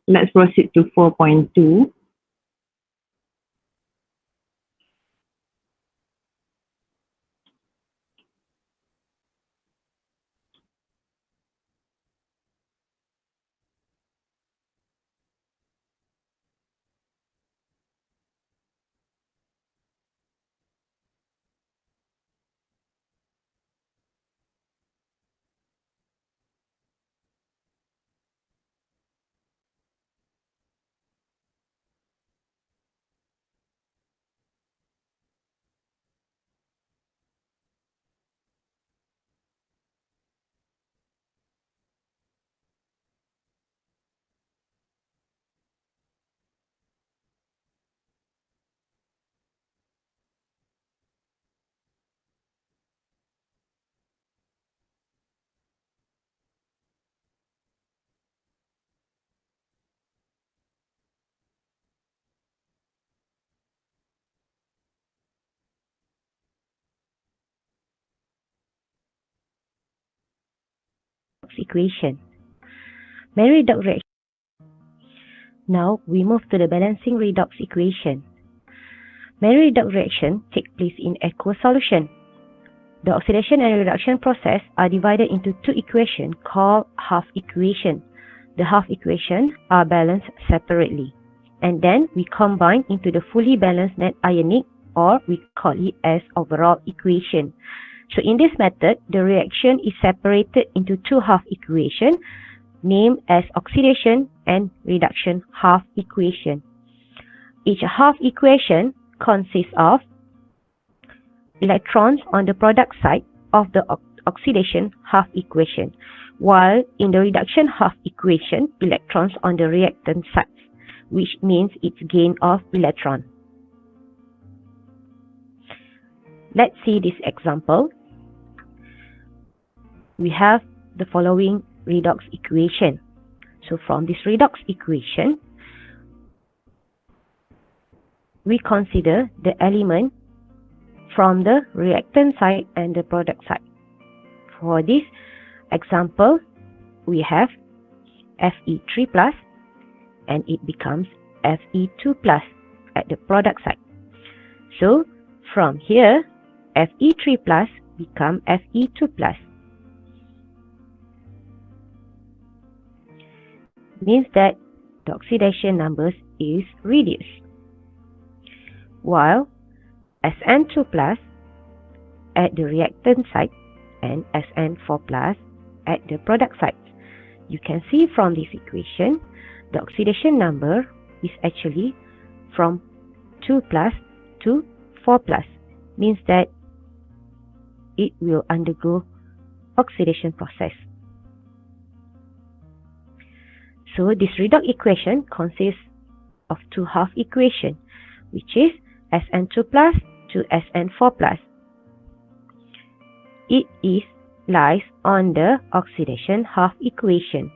Let's proceed to 4.2. Equation. Main redox reaction. Now we move to the balancing redox equation. Main redox reaction takes place in aqueous solution. The oxidation and reduction process are divided into two equations called half equation. The half equations are balanced separately, and then we combine into the fully balanced net ionic, or we call it as overall equation. So in this method, the reaction is separated into two half equations named as oxidation and reduction half equation. Each half equation consists of electrons on the product side of the oxidation half equation, while in the reduction half equation, electrons on the reactant side, which means its gain of electron. Let's see this example. We have the following redox equation. So from this redox equation, we consider the element from the reactant side and the product side. For this example, we have Fe3 plus and it becomes Fe2 plus at the product side. So from here, Fe3 plus become Fe2 plus. Means that the oxidation numbers is reduced, while Sn2 plus at the reactant side and Sn4 plus at the product side. You can see from this equation, the oxidation number is actually from 2 plus to 4 plus. Means that it will undergo oxidation process. So this redox equation consists of two half equations, which is Sn2 plus to Sn4 plus. It lies on the oxidation half equation,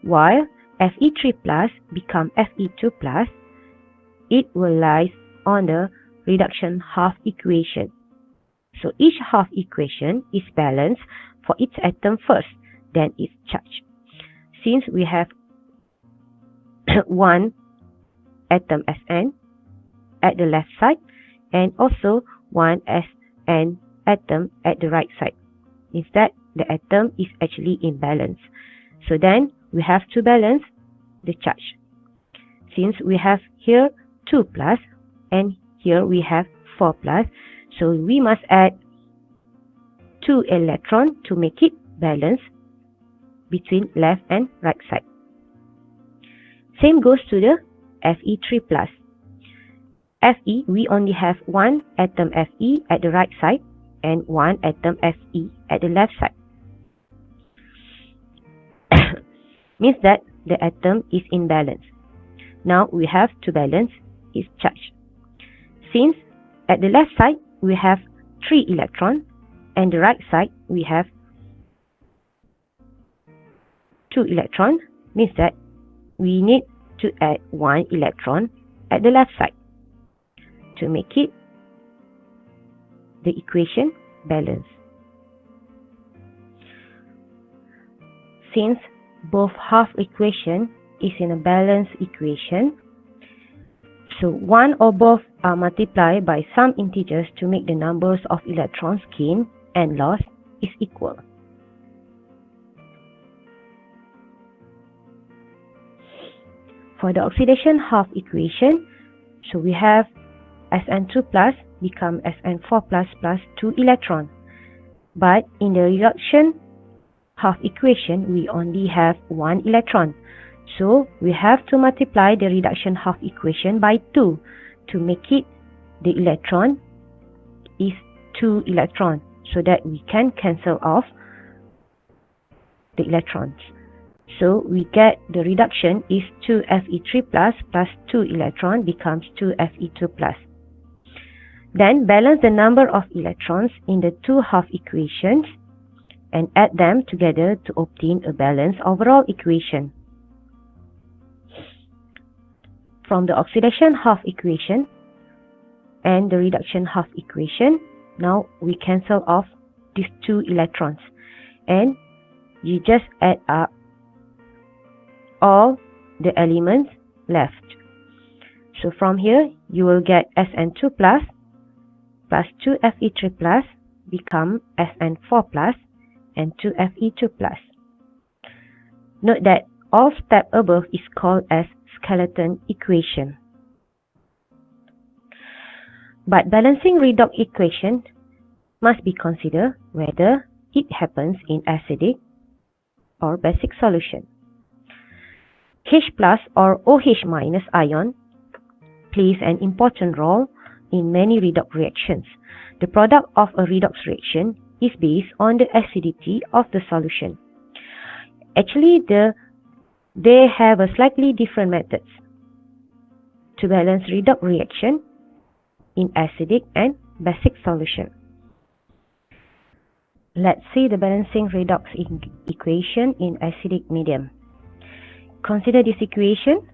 while Fe3 plus become Fe2 plus, it will lie on the reduction half equation. So each half equation is balanced for its atom first, then its charge. Since we have one atom Sn at the left side and also one Sn atom at the right side, means that the atom is actually in balance. So then we have to balance the charge. Since we have here 2 plus and here we have 4 plus, so we must add 2 electrons to make it balance between left and right side. Same goes to the Fe3 plus. Fe, we only have one atom Fe at the right side and one atom Fe at the left side. Means that the atom is in balance. Now we have to balance its charge. Since at the left side we have 3 electrons and the right side we have 2 electrons, means that we need to add 1 electron at the left side to make it the equation balance. Since both half equations is in a balanced equation. So one or both are multiplied by some integers to make the numbers of electrons gained and lost is equal. For the oxidation half equation, so we have Sn2 plus become Sn4 plus plus 2 electron. But in the reduction half equation, we only have 1 electron. So we have to multiply the reduction half equation by 2 to make it the electron is 2 electrons, so that we can cancel off the electrons. So we get the reduction is 2Fe3 plus plus 2 electron becomes 2Fe2 plus. Then balance the number of electrons in the two half equations and add them together to obtain a balanced overall equation. From the oxidation half equation and the reduction half equation, now we cancel off these 2 electrons and you just add up all the elements left. So from here you will get Sn2 plus plus 2Fe3 plus become Sn4 plus and 2Fe2 plus. Note that all step above is called as skeleton equation. But balancing redox equation must be considered whether it happens in acidic or basic solution. H plus or OH minus ion plays an important role in many redox reactions. The product of a redox reaction is based on the acidity of the solution. Actually, they have a slightly different methods to balance redox reaction in acidic and basic solution. Let's see the balancing redox equation in acidic medium. Consider this equation.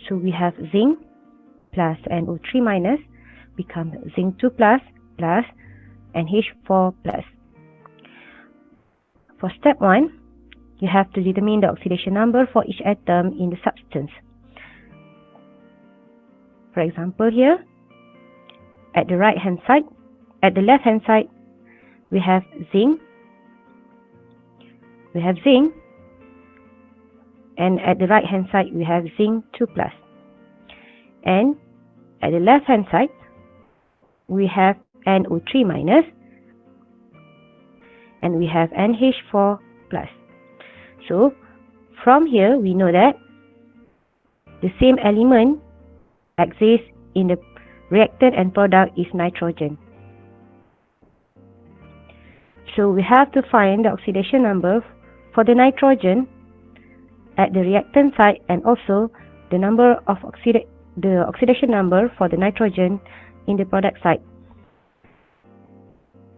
So we have zinc plus NO3 minus becomes zinc 2 plus plus NH4 plus. For step 1, you have to determine the oxidation number for each atom in the substance. For example, here at the left hand side we have zinc, and at the right hand side we have zinc 2 plus, and at the left hand side we have NO3 minus and we have NH4 plus. So from here we know that the same element exists in the reactant and product is nitrogen. So we have to find the oxidation number for the nitrogen at the reactant side and also the number of oxidation number for the nitrogen in the product side.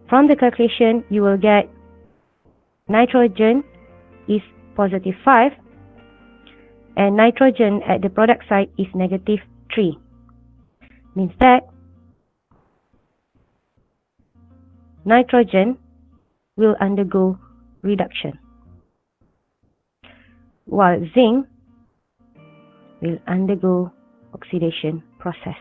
From the calculation, you will get nitrogen is positive 5 and nitrogen at the product side is negative 3. Means that nitrogen will undergo reduction, while zinc will undergo oxidation process.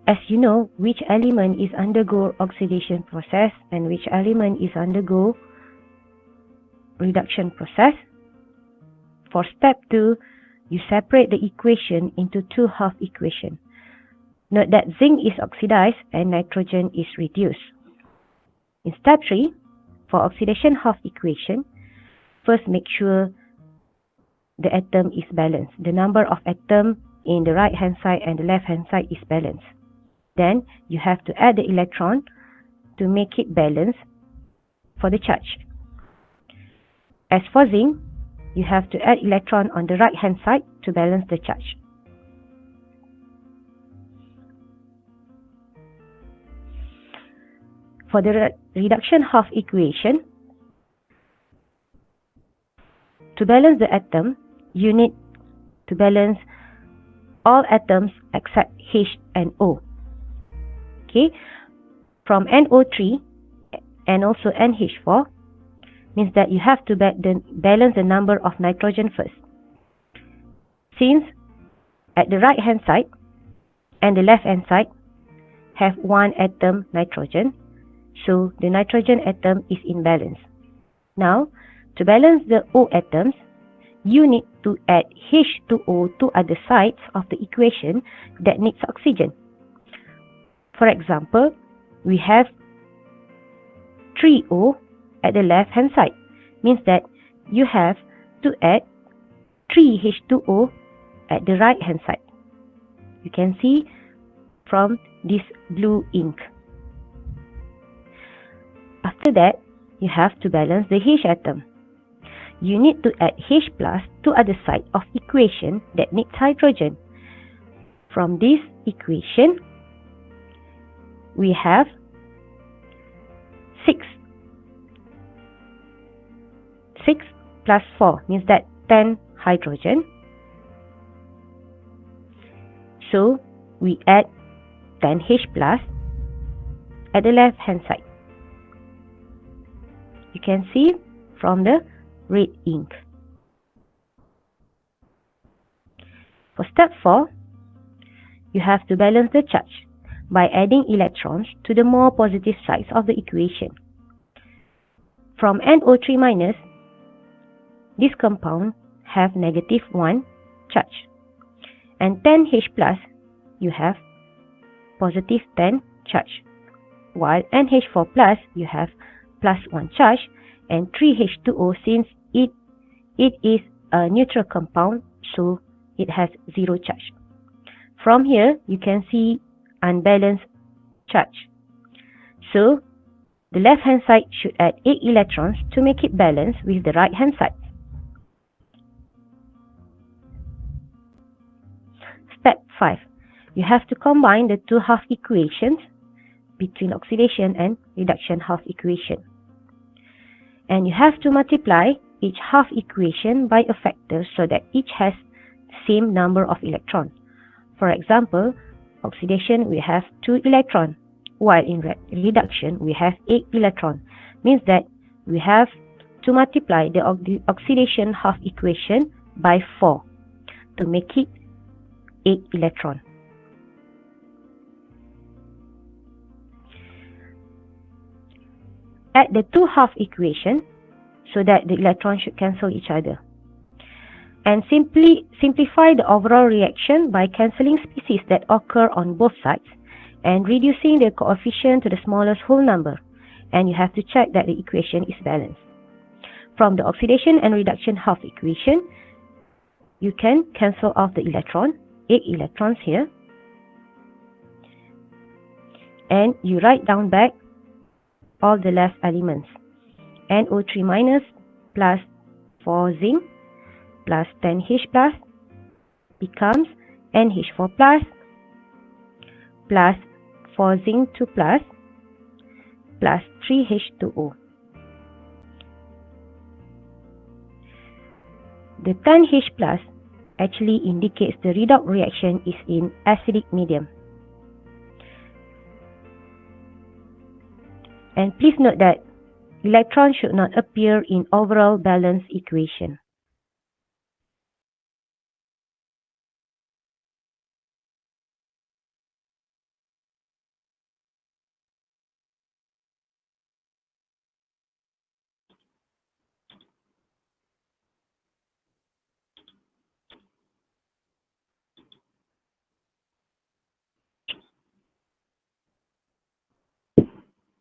As you know, which element is undergo oxidation process and which element is undergo reduction process. For step 2, you separate the equation into two half equations. Note that zinc is oxidized and nitrogen is reduced. In step 3, for oxidation half equation, first make sure the atom is balanced. The number of atoms in the right hand side and the left hand side is balanced. Then you have to add the electron to make it balanced for the charge. As for zinc, you have to add electron on the right hand side to balance the charge. For the reduction half equation, to balance the atom, you need to balance all atoms except H and O. Okay, from NO3 and also NH4, means that you have to balance the number of nitrogen first. Since at the right hand side and the left hand side have one atom nitrogen, so the nitrogen atom is in balance. Now, to balance the O atoms, you need to add H2O to other sides of the equation that needs oxygen. For example, we have 3O at the left hand side, means that you have to add 3H2O at the right hand side. You can see from this blue ink. After that, you have to balance the H atom. You need to add H plus to other side of equation that needs hydrogen. From this equation, we have 6. 6 plus 4 means that 10 hydrogen. So we add 10H plus at the left hand side. You can see from the red ink. For step 4, you have to balance the charge by adding electrons to the more positive sides of the equation. From NO3 minus, this compound have negative 1 charge, and 10H plus you have positive 10 charge, while NH4 plus you have plus 1 charge, and 3H2O, since it is a neutral compound, so it has 0 charge. From here you can see unbalanced charge, so the left hand side should add 8 electrons to make it balance with the right hand side. Step 5. You have to combine the two half equations between oxidation and reduction half equation. And you have to multiply each half equation by a factor so that each has the same number of electrons. For example, oxidation we have 2 electrons, while in reduction we have 8 electrons. Means that we have to multiply the oxidation half equation by 4 to make it 8 electrons. Add the two half equation so that the electrons should cancel each other. And simplify the overall reaction by cancelling species that occur on both sides and reducing the coefficient to the smallest whole number. And you have to check that the equation is balanced. From the oxidation and reduction half equation, you can cancel off the electron, 8 electrons here. And you write down back all the left elements. NO3 minus plus 4 zinc plus 10H plus becomes NH4 plus 4 zinc 2 plus 3H2O. The 10H plus actually indicates the redox reaction is in acidic medium. And please note that electrons should not appear in overall balance equation.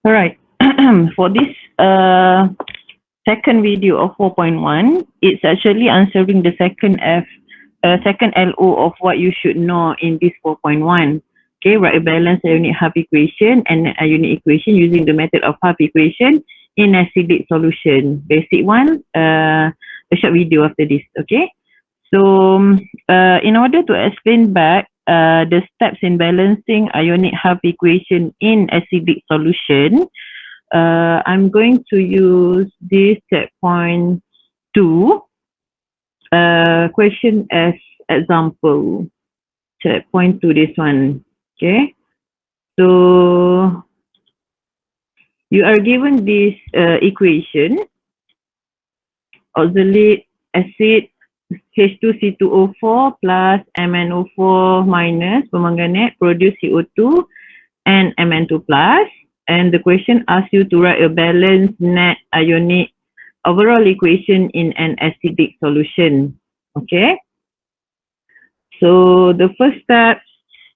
All right. For this second video of 4.1, it's actually answering the second LO of what you should know in this 4.1. Okay, write a balanced ionic half equation and an ionic equation using the method of half equation in acidic solution. Basic one, a short video after this. Okay, so in order to explain back the steps in balancing ionic half equation in acidic solution, I'm going to use this checkpoint 2 question as example. Checkpoint 2, this one. Okay, so you are given this equation oxalate acid H2C2O4 plus MnO4 minus permanganate produce CO2 and Mn2 plus. And the question asks you to write a balanced net ionic overall equation in an acidic solution. Okay. So the first step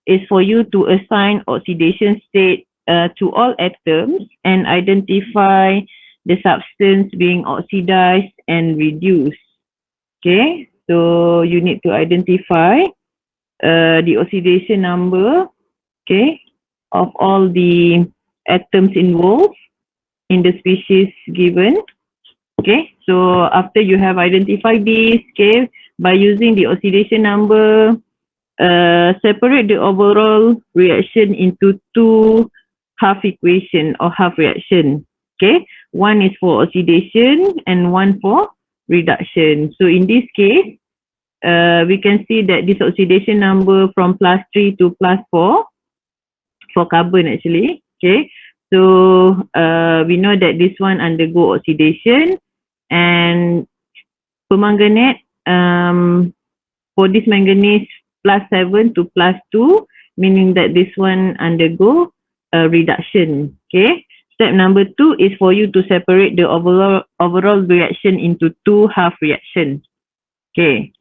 is for you to assign oxidation state to all atoms and identify the substance being oxidized and reduced. Okay, so you need to identify the oxidation number, okay, of all the atoms involved in the species given. Okay, so after you have identified this, okay, by using the oxidation number, separate the overall reaction into two half equation or half reaction. Okay, one is for oxidation and one for reduction. So in this case, we can see that this oxidation number from +3 to +4 for carbon actually. Okay, so we know that this one undergo oxidation, and permanganate for this manganese +7 to +2, meaning that this one undergo reduction. Okay. Step number 2 is for you to separate the overall reaction into two half reactions. Okay.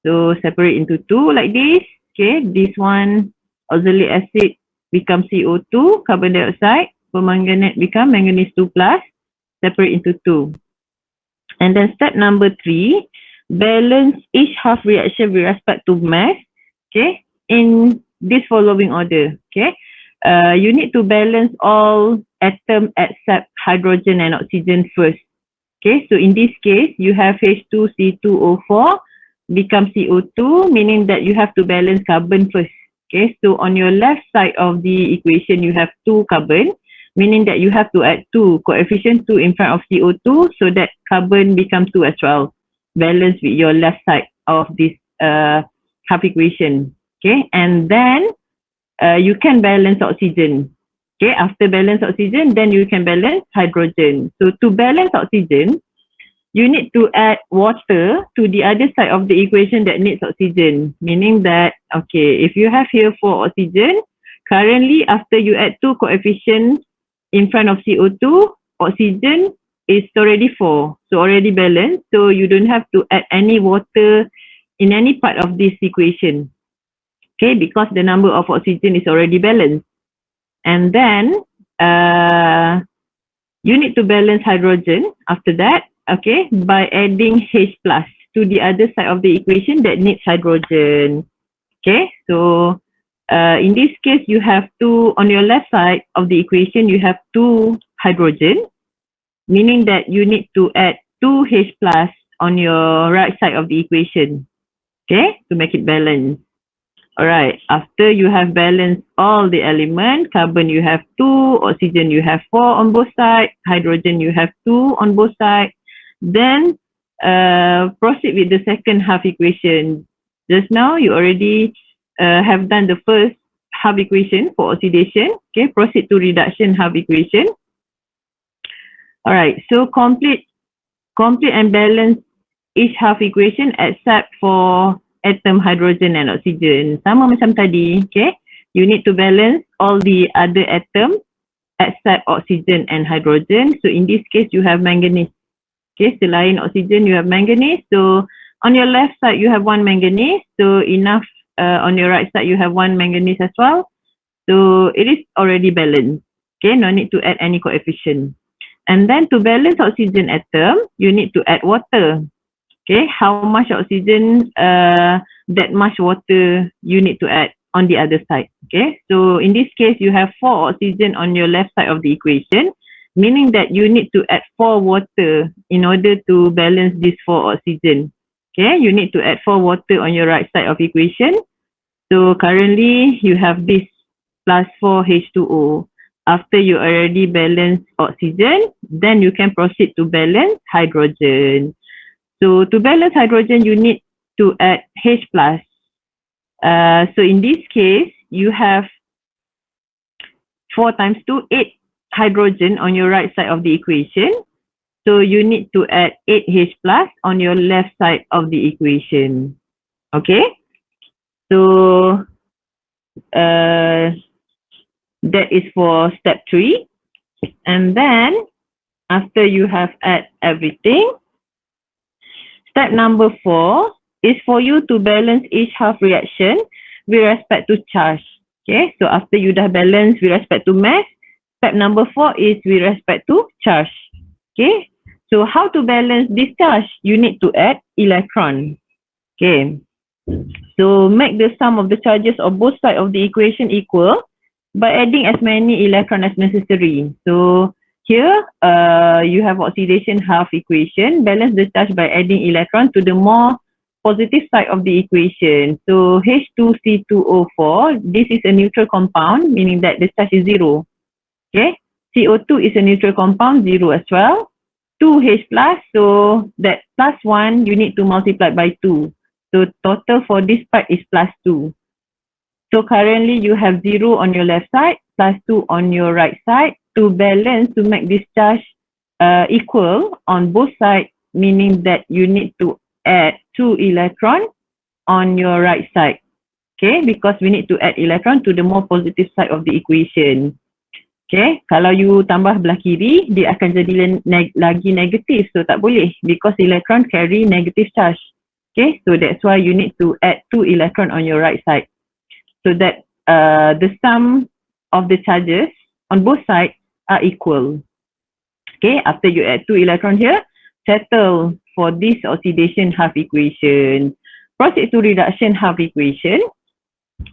So separate into two like this. Okay. This one, oxalic acid become CO2, carbon dioxide. Permanganate become manganese 2 plus. Separate into two. And then step number 3, balance each half reaction with respect to mass. Okay. In this following order. Okay. You need to balance all atoms except hydrogen and oxygen first. Okay, so in this case, you have H2C2O4 become CO2, meaning that you have to balance carbon first. Okay, so on your left side of the equation, you have 2 carbon, meaning that you have to add 2, coefficient 2 in front of CO2, so that carbon becomes 2 as well. Balance with your left side of this half equation. Okay, and then you can balance oxygen. Okay, after balance oxygen, then you can balance hydrogen. So to balance oxygen, you need to add water to the other side of the equation that needs oxygen. Meaning that, okay, if you have here 4 oxygen, currently after you add 2 coefficients in front of CO2, oxygen is already 4. So already balanced. So you don't have to add any water in any part of this equation. Okay, because the number of oxygen is already balanced. And then you need to balance hydrogen after that, okay, by adding H plus to the other side of the equation that needs hydrogen. Okay, so in this case, you have 2, on your left side of the equation, you have 2 hydrogen, meaning that you need to add 2 H plus on your right side of the equation, okay, to make it balanced. Alright, after you have balanced all the elements, carbon you have 2, oxygen you have 4 on both sides, hydrogen you have 2 on both sides. Then proceed with the second half equation. Just now you already have done the first half equation for oxidation. Okay, proceed to reduction half equation. Alright, so complete and balance each half equation except for atom hydrogen and oxygen. Sama macam tadi, okay? You need to balance all the other atoms except oxygen and hydrogen. So in this case, you have manganese. Okay, selain oxygen, you have manganese. So on your left side, you have 1 manganese. So enough on your right side, you have 1 manganese as well. So it is already balanced. Okay, no need to add any coefficient. And then to balance oxygen atom, you need to add water. Okay, how much oxygen, that much water you need to add on the other side. Okay, so in this case, you have 4 oxygen on your left side of the equation, meaning that you need to add 4 water in order to balance this 4 oxygen. Okay, you need to add 4 water on your right side of equation. So currently, you have this +4 H2O. After you already balance oxygen, then you can proceed to balance hydrogen. So to balance hydrogen, you need to add H plus. So in this case, you have 4 times 2, 8 hydrogen on your right side of the equation. So you need to add 8H plus on your left side of the equation. Okay? So that is for step 3. And then after you have add everything, step number 4 is for you to balance each half reaction with respect to charge. Okay, so after you dah balance with respect to mass, step number 4 is with respect to charge. Okay, so how to balance this charge? You need to add electron. Okay, so make the sum of the charges of both sides of the equation equal by adding as many electrons as necessary. So here you have oxidation half equation. Balance the charge by adding electron to the more positive side of the equation. So H2C2O4, this is a neutral compound, meaning that the charge is 0. Okay, CO2 is a neutral compound, 0 as well. 2H plus, so that plus 1 you need to multiply by 2. So total for this part is plus 2. So currently you have 0 on your left side, plus 2 on your right side. To balance, to make this charge equal on both sides, meaning that you need to add 2 electrons on your right side. Okay, because we need to add electron to the more positive side of the equation. Okay, kalau you tambah belah kiri, dia akan jadi lagi negatif. So tak boleh because electron carry negative charge. Okay, so that's why you need to add 2 electron on your right side. So that the sum of the charges on both sides are equal. Okay, after you add 2 electron here, settle for this oxidation half equation. Proceed to reduction half equation.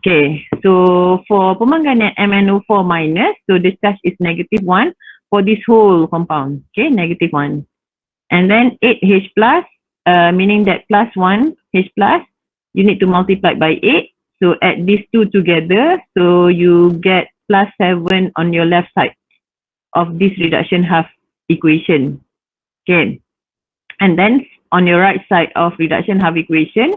Okay, so for pemanggangan MnO4 minus, so the charge is -1 for this whole compound. Okay, -1. And then 8H plus, meaning that plus 1H plus, you need to multiply by 8. So add these two together, so you get plus 7 on your left side of this reduction half equation. Okay, and then on your right side of reduction half equation,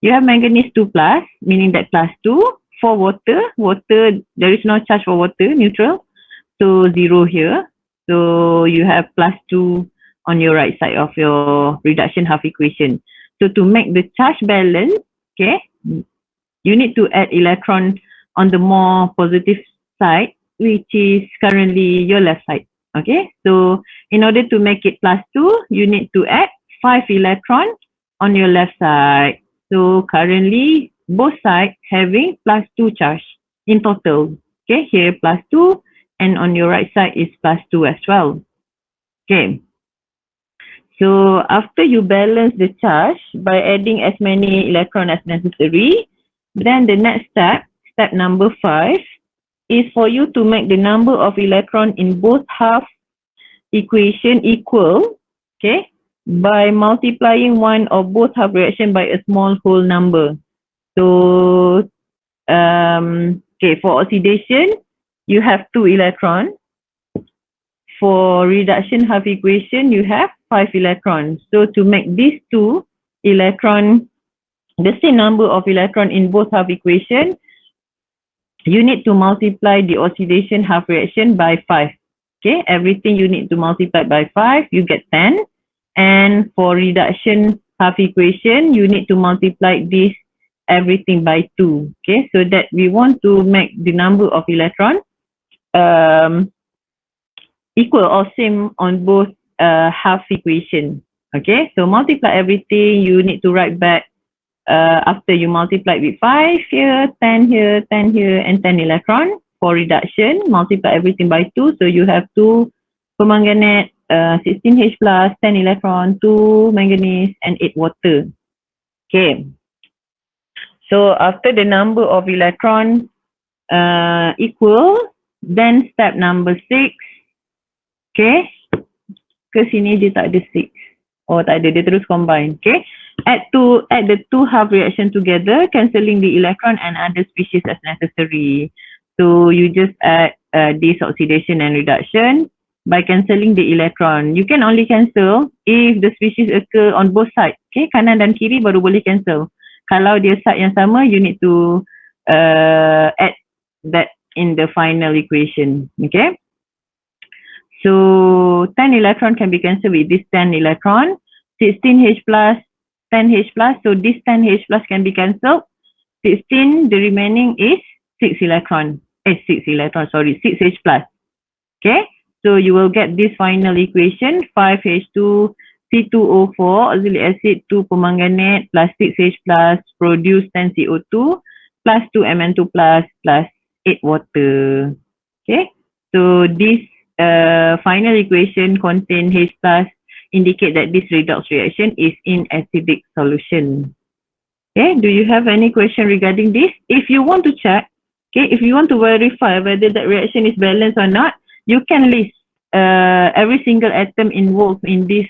you have manganese 2 plus, meaning that plus 2 for water. Water, there is no charge for water, neutral. So 0 here. So you have plus 2 on your right side of your reduction half equation. So to make the charge balance, okay, you need to add electron on the more positive side, which is currently your left side. Okay, so in order to make it plus 2, you need to add 5 electrons on your left side. So currently both sides having plus 2 charge in total. Okay, here plus 2 and on your right side is plus 2 as well. Okay, so after you balance the charge by adding as many electrons as necessary, then the next step, step number 5, is for you to make the number of electrons in both half equation equal, okay, by multiplying one or both half reaction by a small whole number. So, okay, for oxidation, you have 2 electrons. For reduction half equation, you have 5 electrons. So to make these 2 electrons, the same number of electrons in both half equation, you need to multiply the oxidation half reaction by 5. Okay, everything you need to multiply by 5, you get 10. And for reduction half equation, you need to multiply this everything by 2. Okay, so that we want to make the number of electrons equal or same on both half equation. Okay, so multiply everything, you need to write back after you multiply with 5 here, 10 here, 10 here, and 10 electron. For reduction, multiply everything by 2, so you have 2 permanganate, 16H plus, 10 electron, 2 manganese, and 8 water. Okay, so after the number of electron equal, then step number 6. Okay, ke sini dia tak ada 6. Oh, tak ada, dia terus combine. Okay, add the 2 half reaction together, cancelling the electron and other species as necessary. So you just add this oxidation and reduction by cancelling the electron. You can only cancel if the species occur on both sides. Okay, kanan dan kiri baru boleh cancel. Kalau dia side yang sama, you need to add that in the final equation. Okay. So 10 electron can be cancelled with this 10 electron. 16H plus, 10H plus. So this 10H plus can be cancelled. 16, the remaining is 6 electron. 6 electron, sorry, 6H plus. Okay, so you will get this final equation, 5H2 C2O4 auxiliary acid 2 permanganate plus 6H plus produce 10 CO2 plus 2 Mn2 plus 8 water. Okay, so this final equation contain H plus indicate that this redox reaction is in acidic solution. Okay, do you have any question regarding this? If you want to check, okay, if you want to verify whether that reaction is balanced or not, you can list every single atom involved in this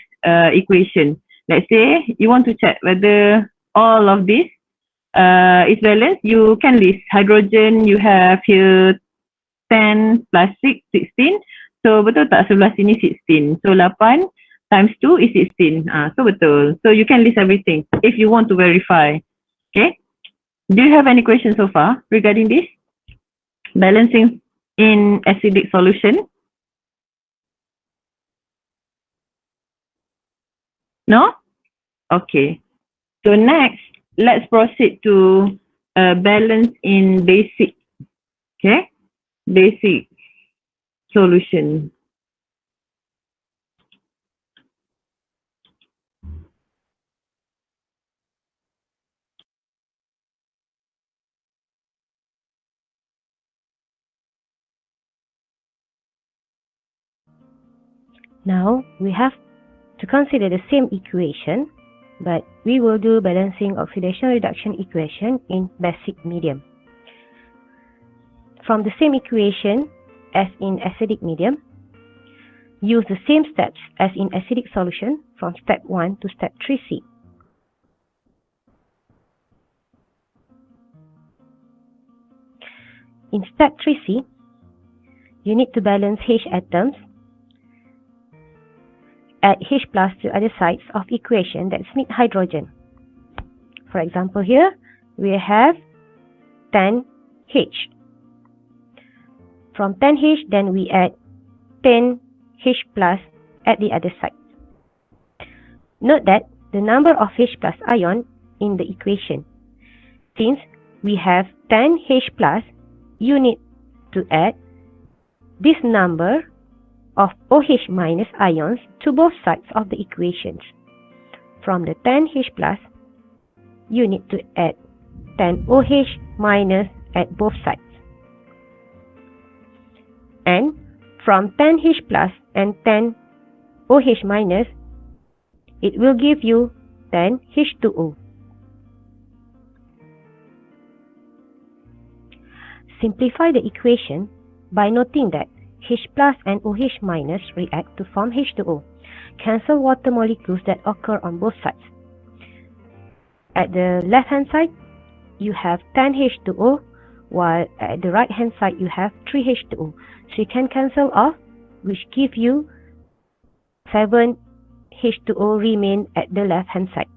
equation. Let's say you want to check whether all of this is balanced, you can list hydrogen, you have here 10 plus 6, 16. So betul tak sebelah sini 16. So 8 times 2 is 16. So betul. So you can list everything if you want to verify. Okay. Do you have any questions so far regarding this? Balancing in acidic solution? No? Okay. So next, let's proceed to balance in basic. Okay. Basic solution. Now we have to consider the same equation, but we will do balancing oxidation reduction equation in basic medium. From the same equation as in acidic medium, use the same steps as in acidic solution from step 1 to step 3C. In step 3C, you need to balance H atoms, add H plus to other sides of equation that need hydrogen. For example, here we have 10H. From 10H, then we add 10H plus at the other side. Note that the number of H plus ion in the equation. Since we have 10H plus, you need to add this number of OH minus ions to both sides of the equations. From the 10H plus, you need to add 10OH minus at both sides. And from 10H plus and 10OH minus, it will give you 10H2O. Simplify the equation by noting that H plus and OH minus react to form H2O. Cancel water molecules that occur on both sides. At the left hand side, you have 10H2O, while at the right hand side you have 3H2O. So you can cancel off, which give you 7H2O remain at the left hand side.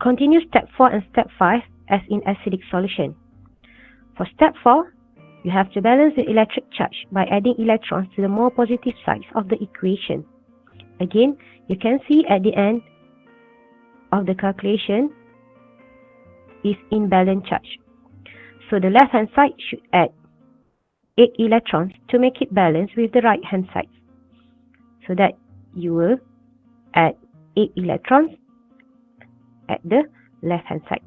Continue step 4 and step 5 as in acidic solution. For step 4, you have to balance the electric charge by adding electrons to the more positive sides of the equation. Again, you can see at the end of the calculation is imbalance charge. So the left hand side should add 8 electrons to make it balance with the right hand side. So that you will add 8 electrons at the left hand side.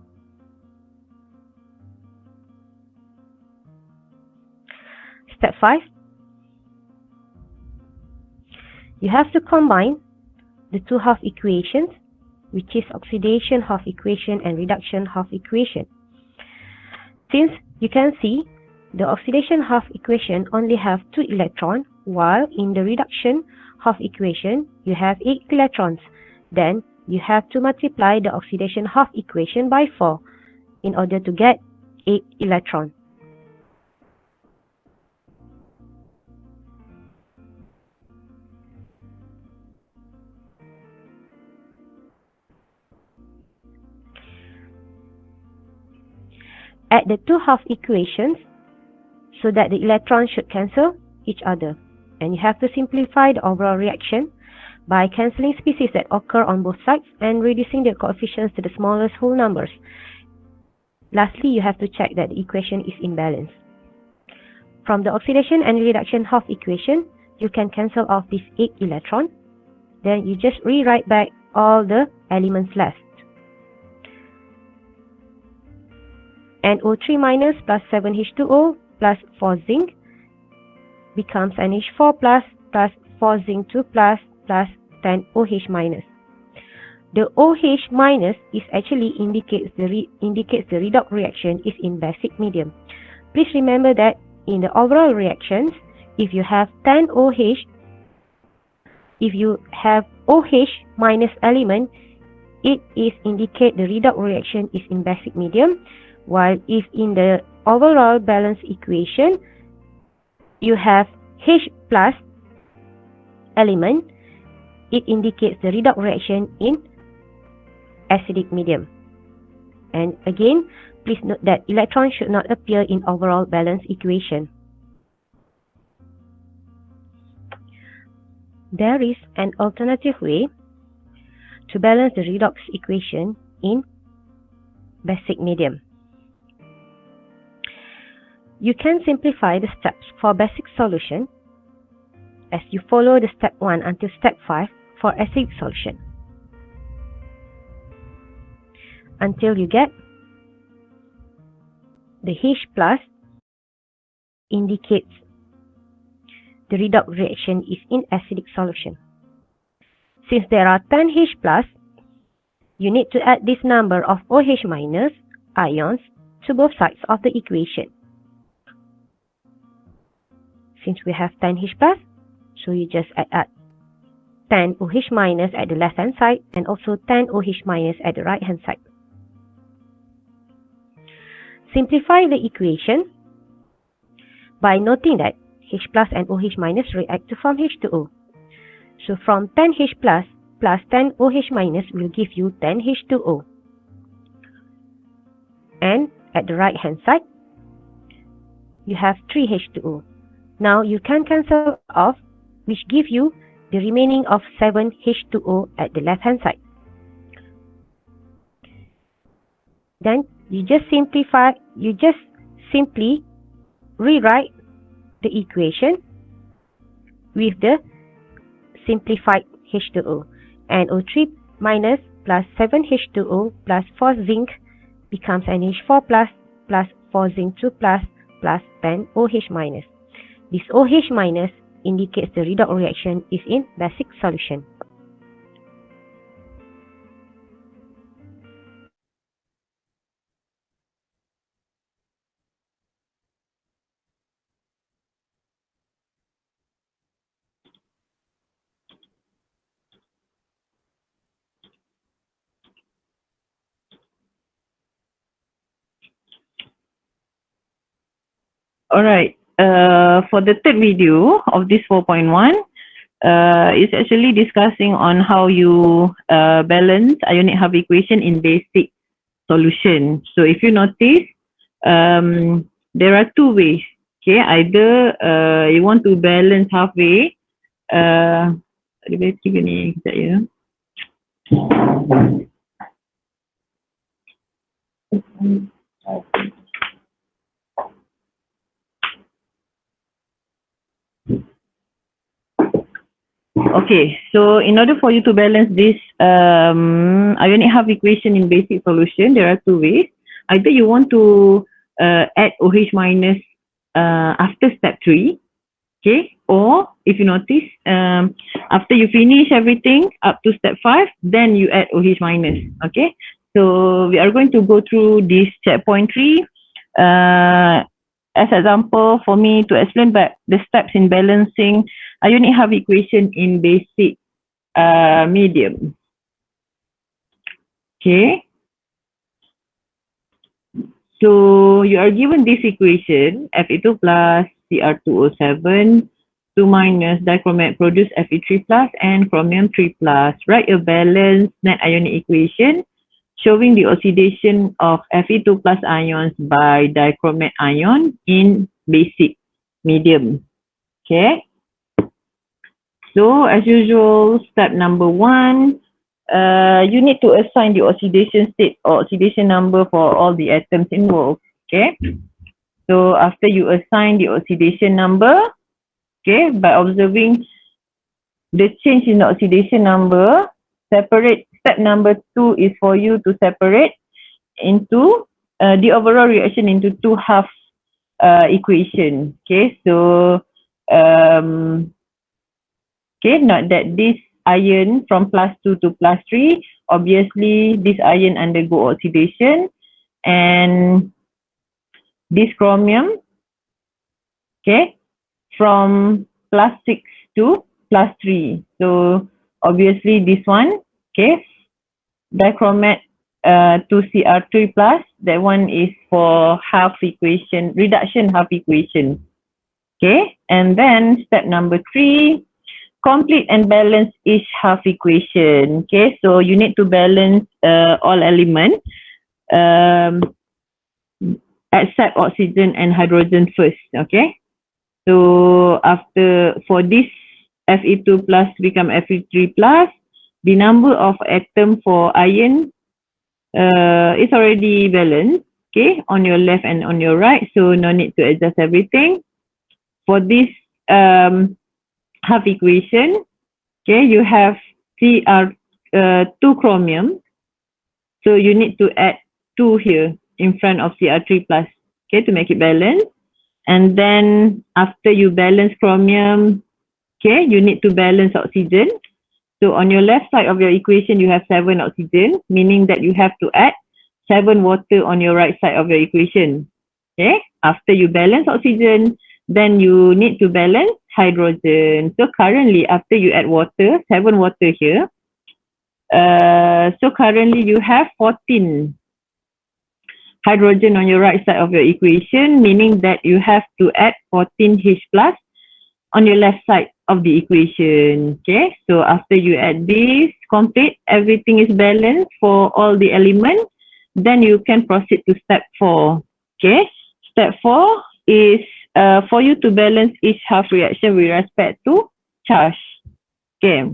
Step 5. You have to combine the two half equations, which is oxidation half equation and reduction half equation. Since you can see the oxidation half equation only have 2 electrons, while in the reduction half equation you have 8 electrons, then you have to multiply the oxidation half equation by 4 in order to get 8 electrons. At the two half equations, so that the electrons should cancel each other. And you have to simplify the overall reaction by cancelling species that occur on both sides and reducing their coefficients to the smallest whole numbers. Lastly, you have to check that the equation is in balance. From the oxidation and reduction half equation, you can cancel off this 8 electron. Then you just rewrite back all the elements left. NO3 minus plus 7H2O plus 4 zinc becomes NH4 plus 4 zinc 2 plus 10 OH minus. The OH minus is actually indicates the redox reaction is in basic medium. Please remember that in the overall reactions, if you have 10 OH, if you have OH minus element, it is indicate the redox reaction is in basic medium. While if in the overall balance equation, you have H plus element, it indicates the redox reaction in acidic medium. And again, please note that electrons should not appear in overall balance equation. There is an alternative way to balance the redox equation in basic medium. You can simplify the steps for basic solution as you follow the step 1 until step 5 for acidic solution, until you get the H plus indicates the redox reaction is in acidic solution. Since there are 10 H plus, you need to add this number of OH minus ions to both sides of the equation. Since we have 10 H plus, so you just add 10 OH minus at the left hand side and also 10 OH minus at the right hand side. Simplify the equation by noting that H plus and OH minus react to form H2O. So from 10 H plus 10 OH minus will give you 10 H2O. And at the right hand side, you have 3 H2O. Now you can cancel off, which give you the remaining of 7 H2O at the left hand side. Then you just simply rewrite the equation with the simplified H2O. NO3 minus plus 7 H2O plus 4 zinc becomes NH4 plus 4 zinc 2 plus 10 OH minus. This OH minus indicates the redox reaction is in basic solution. Alright, for the third video of this 4.1, it's actually discussing on how you balance ionic half equation in basic solution. So if you notice, there are two ways. Okay, either you want to balance halfway. Sekejap ya. Okay, so in order for you to balance this ionic half equation in basic solution, there are two ways. Either you want to add OH minus after step 3, okay, or if you notice, after you finish everything up to step 5, then you add OH minus, okay. So we are going to go through this checkpoint 3 as example for me to explain back the steps in balancing ionic half equation in basic medium. Okay. So you are given this equation, Fe2 plus Cr2O7, 2 minus dichromate produce Fe3 plus and chromium 3 plus. Write a balanced net ionic equation showing the oxidation of Fe2 plus ions by dichromate ion in basic, medium. Okay. So as usual, step number 1, you need to assign the oxidation state or oxidation number for all the atoms involved. Okay. So after you assign the oxidation number, okay, by observing the change in the oxidation number, separate. Step number 2 is for you to separate into the overall reaction into two half equation. Okay, so okay, note that this ion from +2 to +3, obviously this ion undergo oxidation, and this chromium, okay, from +6 to +3. So obviously this one, okay, dichromat 2Cr3 plus, that one is for half equation, reduction half equation. Okay, and then step number 3, complete and balance each half equation. Okay, so you need to balance all elements except oxygen and hydrogen first. Okay, so after, for this Fe2 plus become Fe3 plus, the number of atom for iron is already balanced, okay, on your left and on your right, so no need to adjust everything. For this half equation, okay, you have Cr2 chromium, so you need to add 2 here in front of Cr3 plus, okay, to make it balanced. And then after you balance chromium, okay, you need to balance oxygen. So on your left side of your equation, you have 7 oxygen, meaning that you have to add 7 water on your right side of your equation. Okay, after you balance oxygen, then you need to balance hydrogen. So currently, after you add water, 7 water here, so currently you have 14 hydrogen on your right side of your equation, meaning that you have to add 14 H plus on your left side of the equation. Okay, so after you add this, complete, everything is balanced for all the elements, then you can proceed to step 4. Okay, step 4 is for you to balance each half reaction with respect to charge. Okay,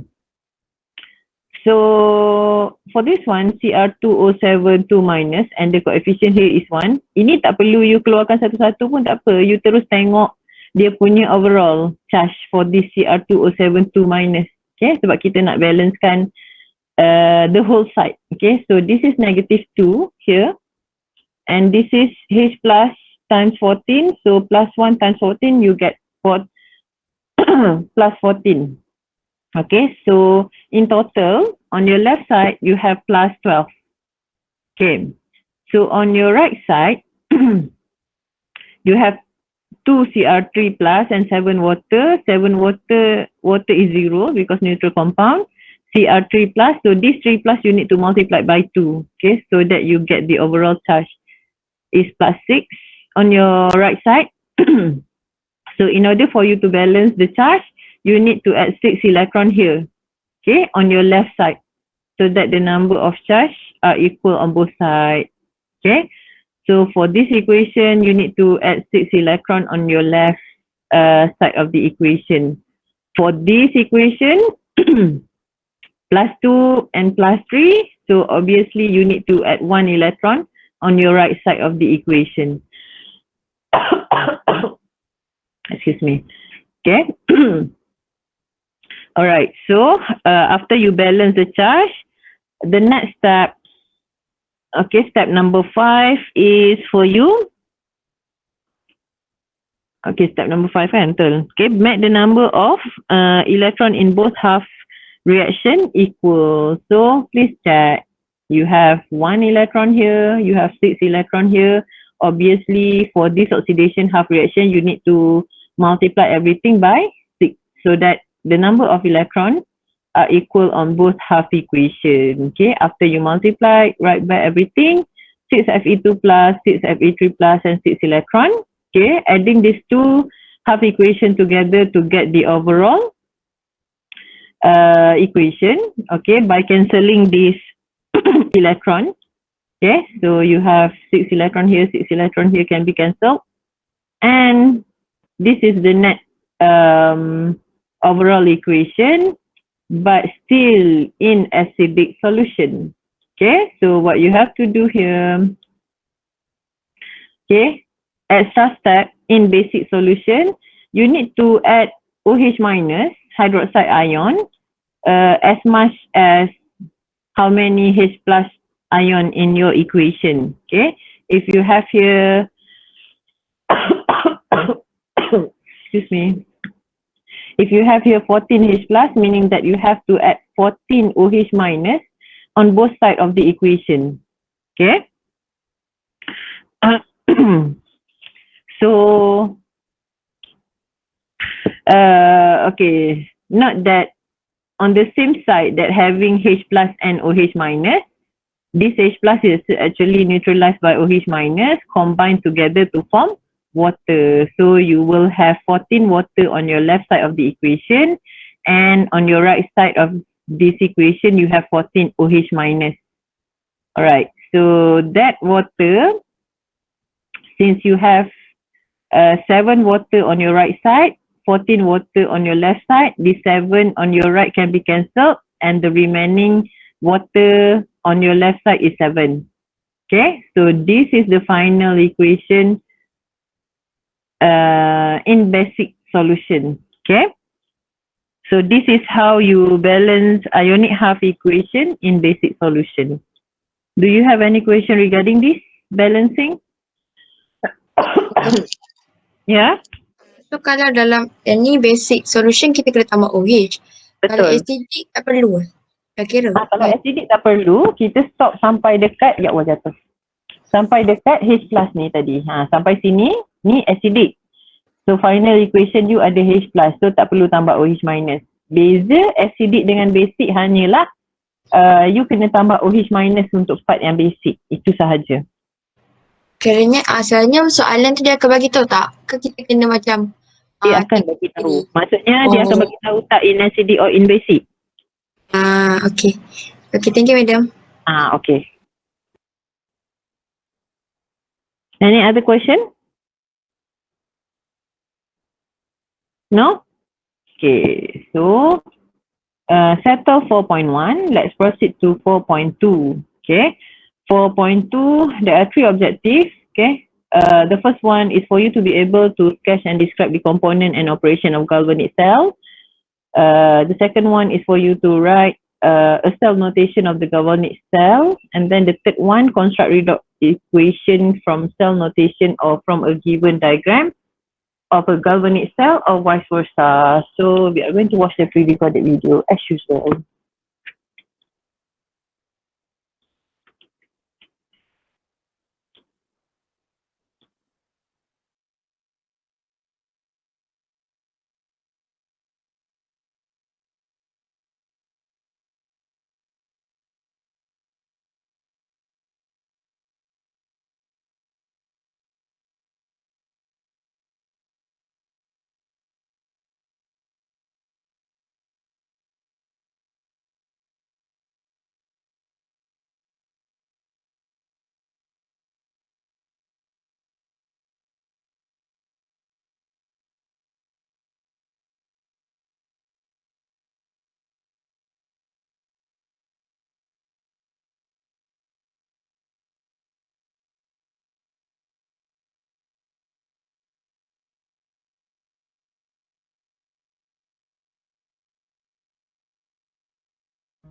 so for this one, Cr2O7 2 minus and the coefficient here is 1. Ini tak perlu you keluarkan satu-satu pun tak apa. You terus tengok dia punya overall charge for this Cr2O7 2 minus. Okay, sebab kita nak balancekan the whole side. Okay, so this is -2 here. And this is H plus times 14. So plus 1 times 14, you get plus 14. Okay, so in total, on your left side, you have plus 12. Okay, so on your right side, you have 2 Cr3 plus and 7 water. 7 water is 0 because neutral compound. Cr3 plus, so this 3 plus you need to multiply by 2. Okay, so that you get the overall charge is plus 6 on your right side. So in order for you to balance the charge, you need to add 6 electron here, okay, on your left side, so that the number of charge are equal on both sides. Okay, so for this equation, you need to add 6 electron on your left side of the equation. For this equation, plus 2 and plus 3, so obviously you need to add 1 electron on your right side of the equation. Excuse me. Okay. All right, so after you balance the charge, the next step, okay, step number 5 is for you. Okay, step number 5 kan, betul. Okay, make the number of electron in both half reaction equal. So please check. You have 1 electron here, you have 6 electron here. Obviously, for this oxidation half reaction, you need to multiply everything by 6 so that the number of electrons are equal on both half equation. Okay, after you multiply, write back everything, 6 Fe2 plus, 6 Fe3 plus, and 6 electron. Okay, adding these two half equation together to get the overall equation. Okay, by cancelling this electron. Okay, so you have 6 electron here, 6 electron here can be cancelled. And this is the net overall equation, but still in acidic solution. Okay, so what you have to do here, okay, at start step in basic solution, you need to add OH minus hydroxide ion as much as how many H plus ion in your equation. Okay, if you have here excuse me, if you have here 14 H plus, meaning that you have to add 14 OH minus on both sides of the equation. Okay. So okay, not that on the same side that having H plus and OH minus, this H plus is actually neutralized by OH minus combined together to form water. So you will have 14 water on your left side of the equation, and on your right side of this equation you have 14 OH minus. Alright, so that water, since you have 7 water on your right side, 14 water on your left side, the 7 on your right can be cancelled, and the remaining water on your left side is 7. Okay, so this is the final equation in basic solution. Okay, so this is how you balance ionic half equation in basic solution. Do you have any question regarding this balancing? Yeah, So kalau dalam ni basic solution kita kena tambah OH. Kalau betul. acidic tak perlu. Dah kira. Kalau acidic tak perlu, kita stop sampai dekat, ya Allah jatuh. Sampai dekat H plus ni tadi. Sampai sini, ni acidic. So final equation you ada H plus, so tak perlu tambah OH minus. Beza acidic dengan basic hanyalah you kena tambah OH minus untuk part yang basic. Itu sahaja. Kiranya asalnya soalan tu dia akan bagi tahu tak? Ke kita kena macam Dia akan bagi tahu. Maksudnya dia akan bagi tahu tak in acidic or in basic. Okay. Okay, thank you madam. Okay. Any other question? No? Okay, so settle 4.1. Let's proceed to 4.2. Okay, 4.2, there are 3 objectives. Okay, the first one is for you to be able to sketch and describe the component and operation of galvanic cell. The second one is for you to write a cell notation of the galvanic cell, and then the third one, construct redox equation from cell notation or from a given diagram of a galvanic cell or vice versa. So we are going to watch the pre-recorded video as usual.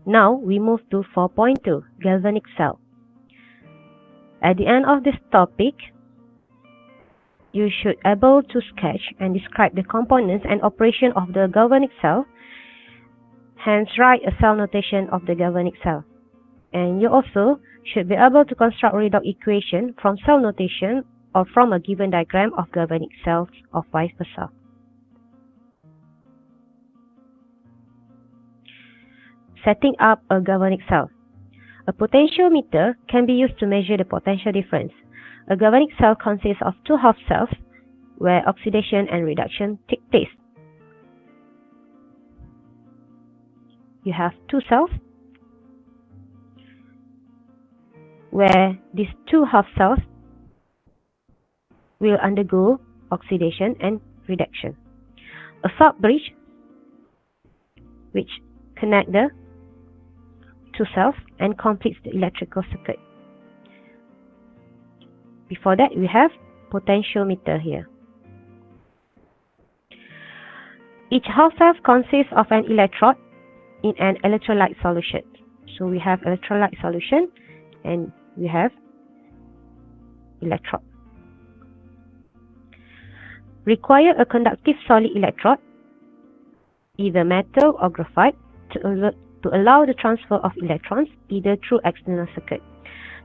Now we move to 4.2, galvanic cell. At the end of this topic, you should able to sketch and describe the components and operation of the galvanic cell, hence write a cell notation of the galvanic cell. And you also should be able to construct redox equation from cell notation or from a given diagram of galvanic cells or vice versa. Setting up a galvanic cell. A potentiometer can be used to measure the potential difference. A galvanic cell consists of 2 half cells where oxidation and reduction take place. You have 2 cells where these 2 half cells will undergo oxidation, and reduction. A salt bridge, which connect the two cells and completes the electrical circuit. Before that, we have potentiometer here. Each half cell consists of an electrode in an electrolyte solution. So we have electrolyte solution and we have electrode. Require a conductive solid electrode, either metal or graphite, to allow the transfer of electrons either through external circuit.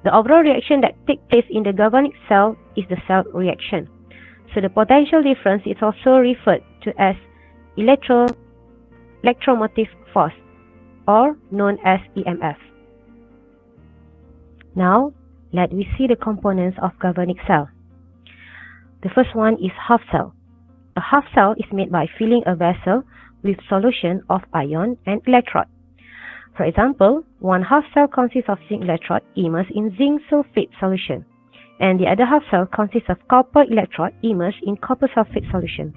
The overall reaction that takes place in the galvanic cell is the cell reaction. So the potential difference is also referred to as electromotive force, or known as EMF. Now, let me see the components of galvanic cell. The first one is half cell. A half cell is made by filling a vessel with solution of ion and electrode. For example, one half cell consists of zinc electrode immersed in zinc sulfate solution, and the other half cell consists of copper electrode immersed in copper sulfate solution.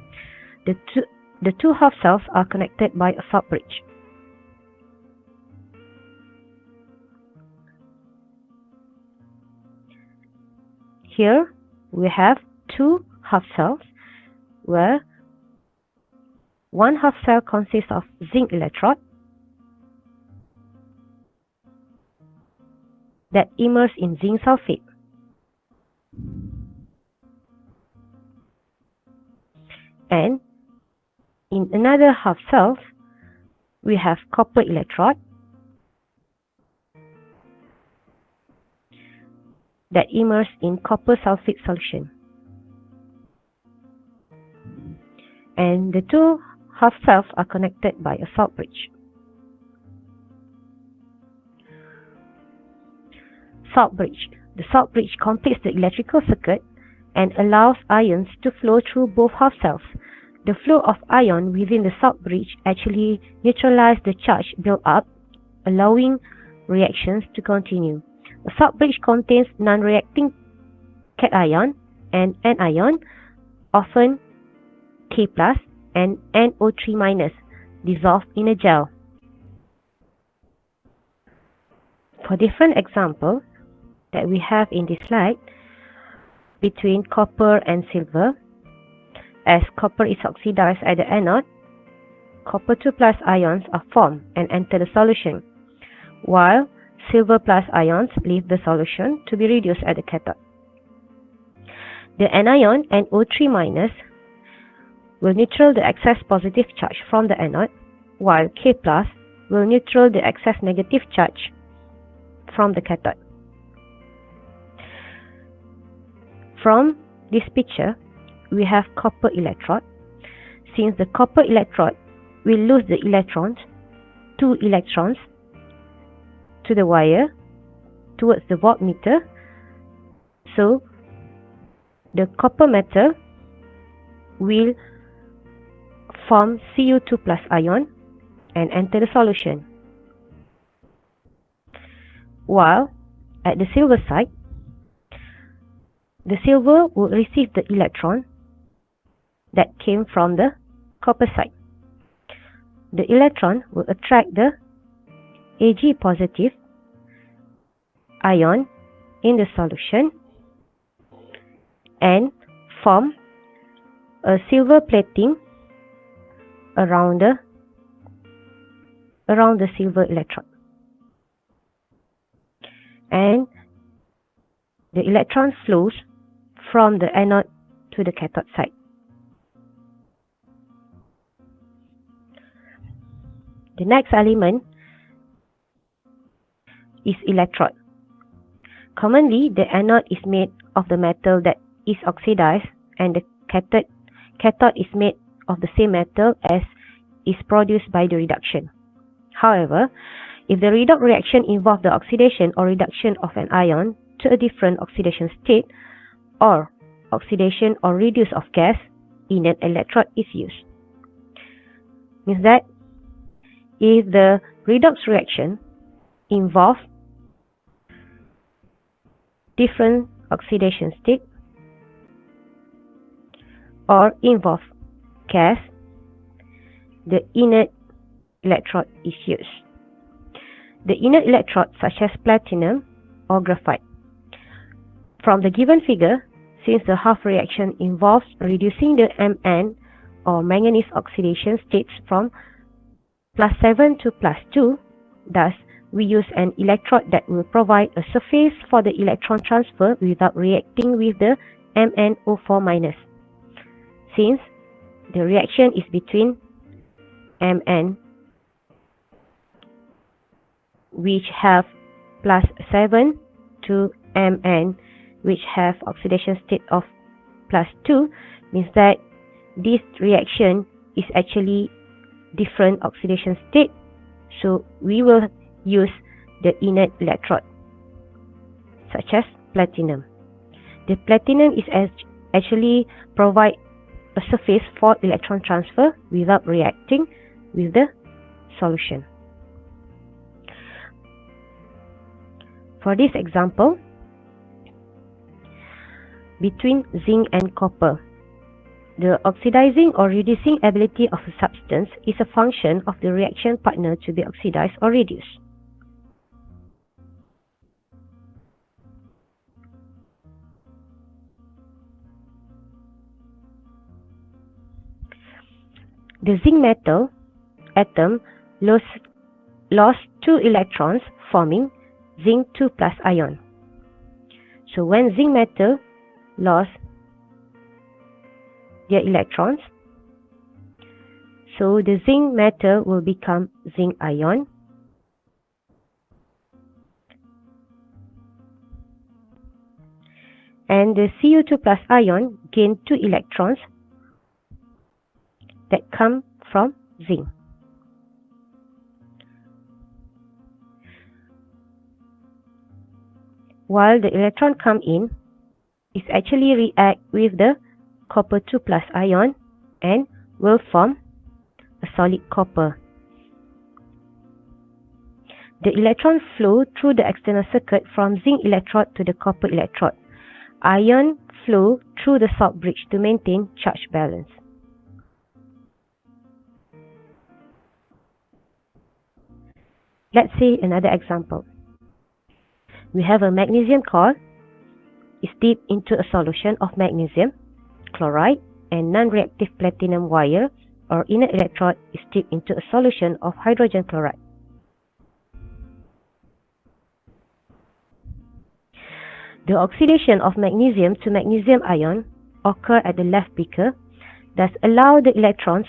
The two half cells are connected by a salt bridge. Here we have two half cells where one half cell consists of zinc electrode that immersed in zinc sulfate. And in another half cell, we have copper electrode that immersed in copper sulfate solution. And the two half cells are connected by a salt bridge. Salt bridge. The salt bridge completes the electrical circuit and allows ions to flow through both half cells. The flow of ion within the salt bridge actually neutralizes the charge built up, allowing reactions to continue. A salt bridge contains non-reacting cation and anion, often K+, and NO3- dissolved in a gel. For different examples that we have in this slide, between copper and silver, as copper is oxidized at the anode, copper 2+ ions are formed and enter the solution, while silver+ ions leave the solution to be reduced at the cathode. The anion NO3- will neutral the excess positive charge from the anode, while K+ will neutral the excess negative charge from the cathode. From this picture, we have copper electrode. Since the copper electrode will lose the electrons, 2 electrons, to the wire towards the voltmeter, so the copper metal will form Cu2+ ion and enter the solution. While at the silver side, the silver will receive the electron that came from the copper side. The electron will attract the Ag positive ion in the solution and form a silver plating around the silver electron. And the electron flows from the anode to the cathode side. The next element is electrode. Commonly, the anode is made of the metal that is oxidized, and the cathode is made of the same metal as is produced by the reduction. However, if the redox reaction involves the oxidation or reduction of an ion to a different oxidation state, or oxidation or reduce of gas, in an electrode is used. Means that if the redox reaction involves different oxidation state, or involve gas, the inert electrode is used. The inert electrode such as platinum or graphite. From the given figure, since the half reaction involves reducing the Mn or manganese oxidation states from +7 to +2, thus we use an electrode that will provide a surface for the electron transfer without reacting with the MnO4-, since the reaction is between Mn, which have +7 to Mn, which have oxidation state of +2, means that this reaction is actually different oxidation state, so we will use the inert electrode such as platinum. The platinum is actually provide a surface for electron transfer without reacting with the solution. For this example, between zinc and copper, the oxidizing or reducing ability of a substance is a function of the reaction partner to be oxidized or reduced. The zinc metal atom lost 2 electrons, forming zinc 2+ ion. So when zinc metal lost their electrons, so the zinc metal will become zinc ion, and the Cu2+ ion gain 2 electrons that come from zinc. While the electron come in, it actually react with the copper 2+ ion and will form a solid copper. The electron flow through the external circuit from zinc electrode to the copper electrode. Ion flow through the salt bridge to maintain charge balance. Let's see another example. We have a magnesium coil is dipped into a solution of magnesium chloride, and non-reactive platinum wire or inert electrode is dipped into a solution of hydrogen chloride. The oxidation of magnesium to magnesium ion occur at the left beaker, thus allow the electrons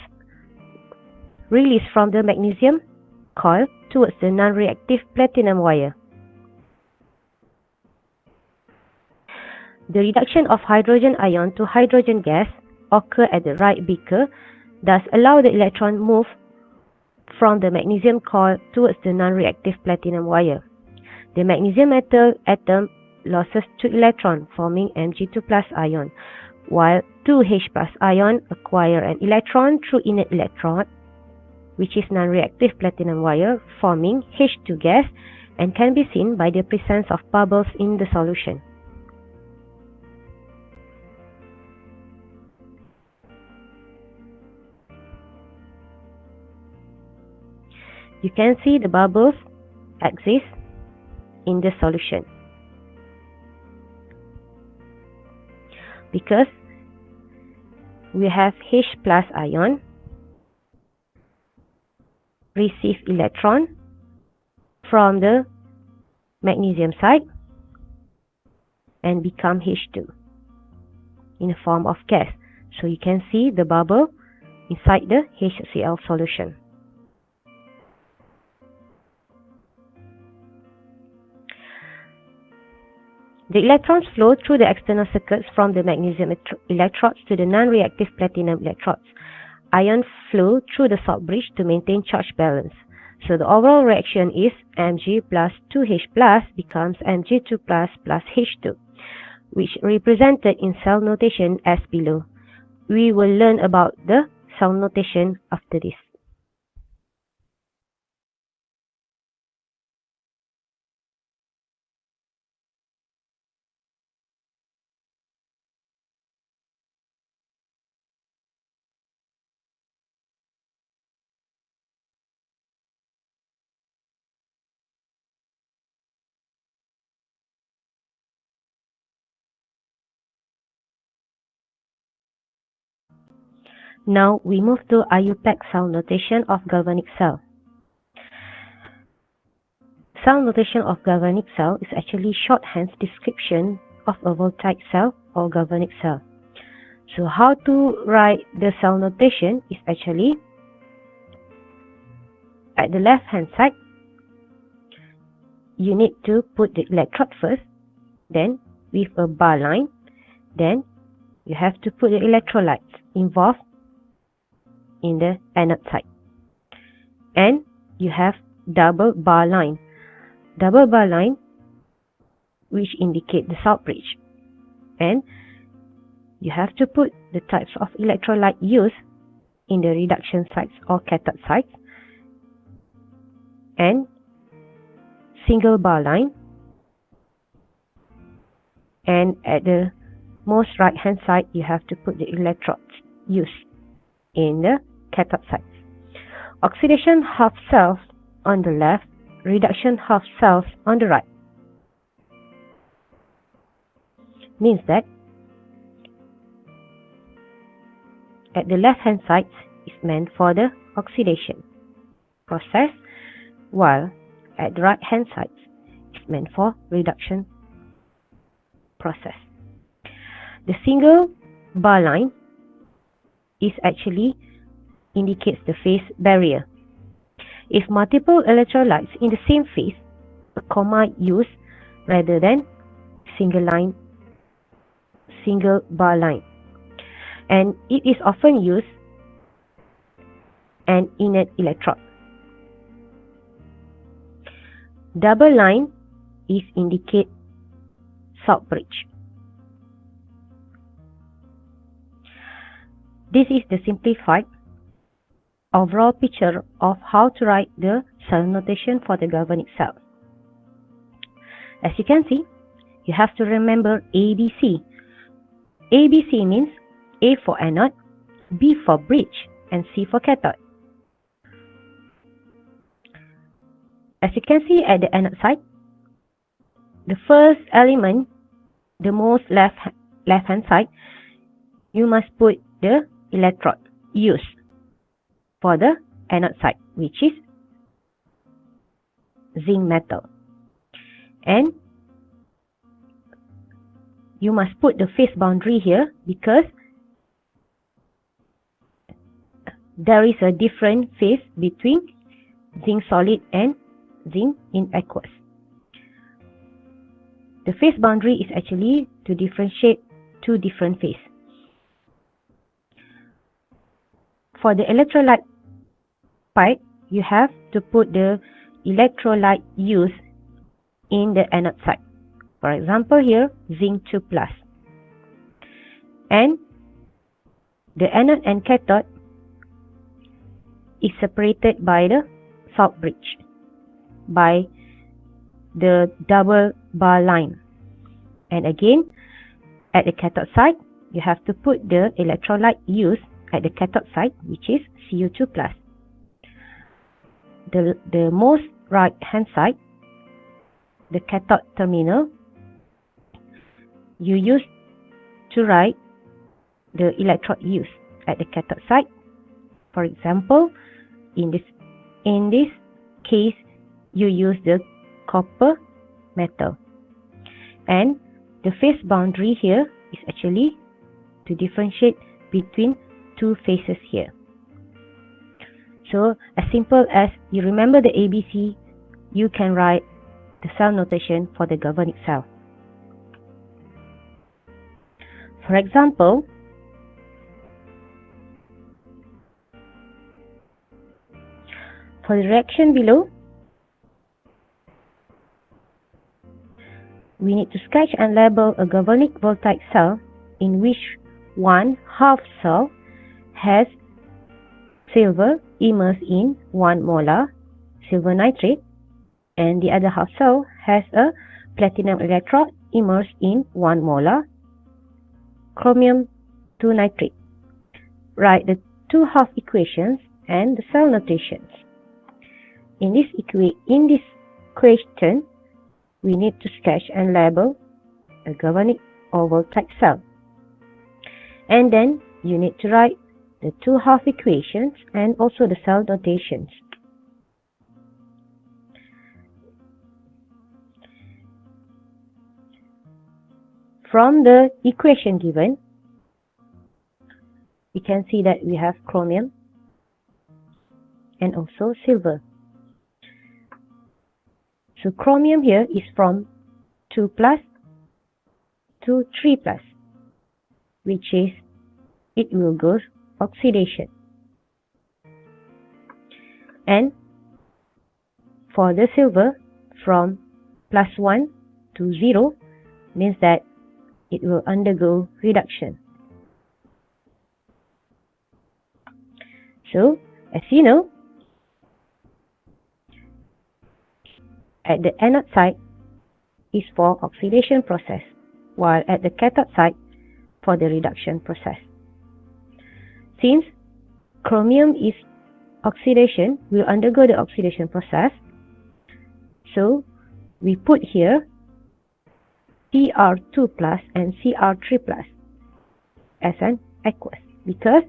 released from the magnesium coil towards the non-reactive platinum wire. The reduction of hydrogen ion to hydrogen gas occur at the right beaker, thus allow the electron move from the magnesium coil towards the non-reactive platinum wire. The magnesium metal atom loses 2 electrons, forming Mg2+ ion, while 2H+ ion acquire an electron through inert electrode, which is non-reactive platinum wire, forming H2 gas, and can be seen by the presence of bubbles in the solution. You can see the bubbles exist in the solution because we have H+ ion receive electron from the magnesium side and become H2 in the form of gas. So you can see the bubble inside the HCl solution. The electrons flow through the external circuits from the magnesium electrodes to the non-reactive platinum electrodes. Ion flow through the salt bridge to maintain charge balance. So the overall reaction is Mg plus 2H plus becomes Mg2 plus H2, which represented in cell notation as below. We will learn about the cell notation after this. Now we move to Iupac cell notation of galvanic cell. Cell notation of galvanic cell is actually shorthand description of a voltaic cell or galvanic cell. So how to write the cell notation is actually at the left hand side, you need to put the electrode first, then with a bar line, then you have to put the electrolytes involved in the anode side, and you have double bar line which indicate the salt bridge, and you have to put the types of electrolyte used in the reduction sites or cathode sites, and single bar line, and at the most right hand side you have to put the electrodes used in the cathode sites. Oxidation half cells on the left, reduction half cells on the right. Means that at the left hand side is meant for the oxidation process, while at the right hand side is meant for reduction process. The single bar line is actually indicates the phase barrier. If multiple electrolytes in the same phase, a comma used rather than single bar line, and it is often used an inert electrode. Double line is indicate salt bridge. This is the simplified overall picture of how to write the cell notation for the galvanic cell. As you can see, you have to remember ABC. ABC means A for anode, B for bridge, and C for cathode. As you can see at the anode side, the first element, the most left hand side, you must put the electrode used for the anode side, which is zinc metal, and you must put the phase boundary here because there is a different phase between zinc solid and zinc in aqueous. The phase boundary is actually to differentiate two different phases. For the electrolyte pipe, you have to put the electrolyte used in the anode side. For example, here zinc 2+, and the anode and cathode is separated by the salt bridge, by the double bar line. And again, at the cathode side, you have to put the electrolyte used at the cathode side, which is Cu2+. The most right hand side, the cathode terminal, you use to write the electrode used at the cathode side. For example, in this case, you use the copper metal, and the phase boundary here is actually to differentiate between two phases here. So as simple as you remember the ABC, you can write the cell notation for the galvanic cell. For example, for the reaction below, we need to sketch and label a galvanic voltaic cell in which one half cell has silver immersed in 1 molar silver nitrate, and the other half cell has a platinum electrode immersed in 1 molar chromium 2 nitrate. Write the two half equations and the cell notations. In this question, we need to sketch and label a galvanic or voltaic cell, and then you need to write the two half equations and also the cell notations. From the equation given, we can see that we have chromium and also silver. So chromium here is from 2 plus to 3 plus, which is it will go oxidation. And for the silver, from +1 to 0 means that it will undergo reduction. So, as you know, at the anode side is for oxidation process, while at the cathode side for the reduction process. Since chromium is oxidation, will undergo the oxidation process, so we put here Cr2 plus and Cr3 plus as an aqueous, because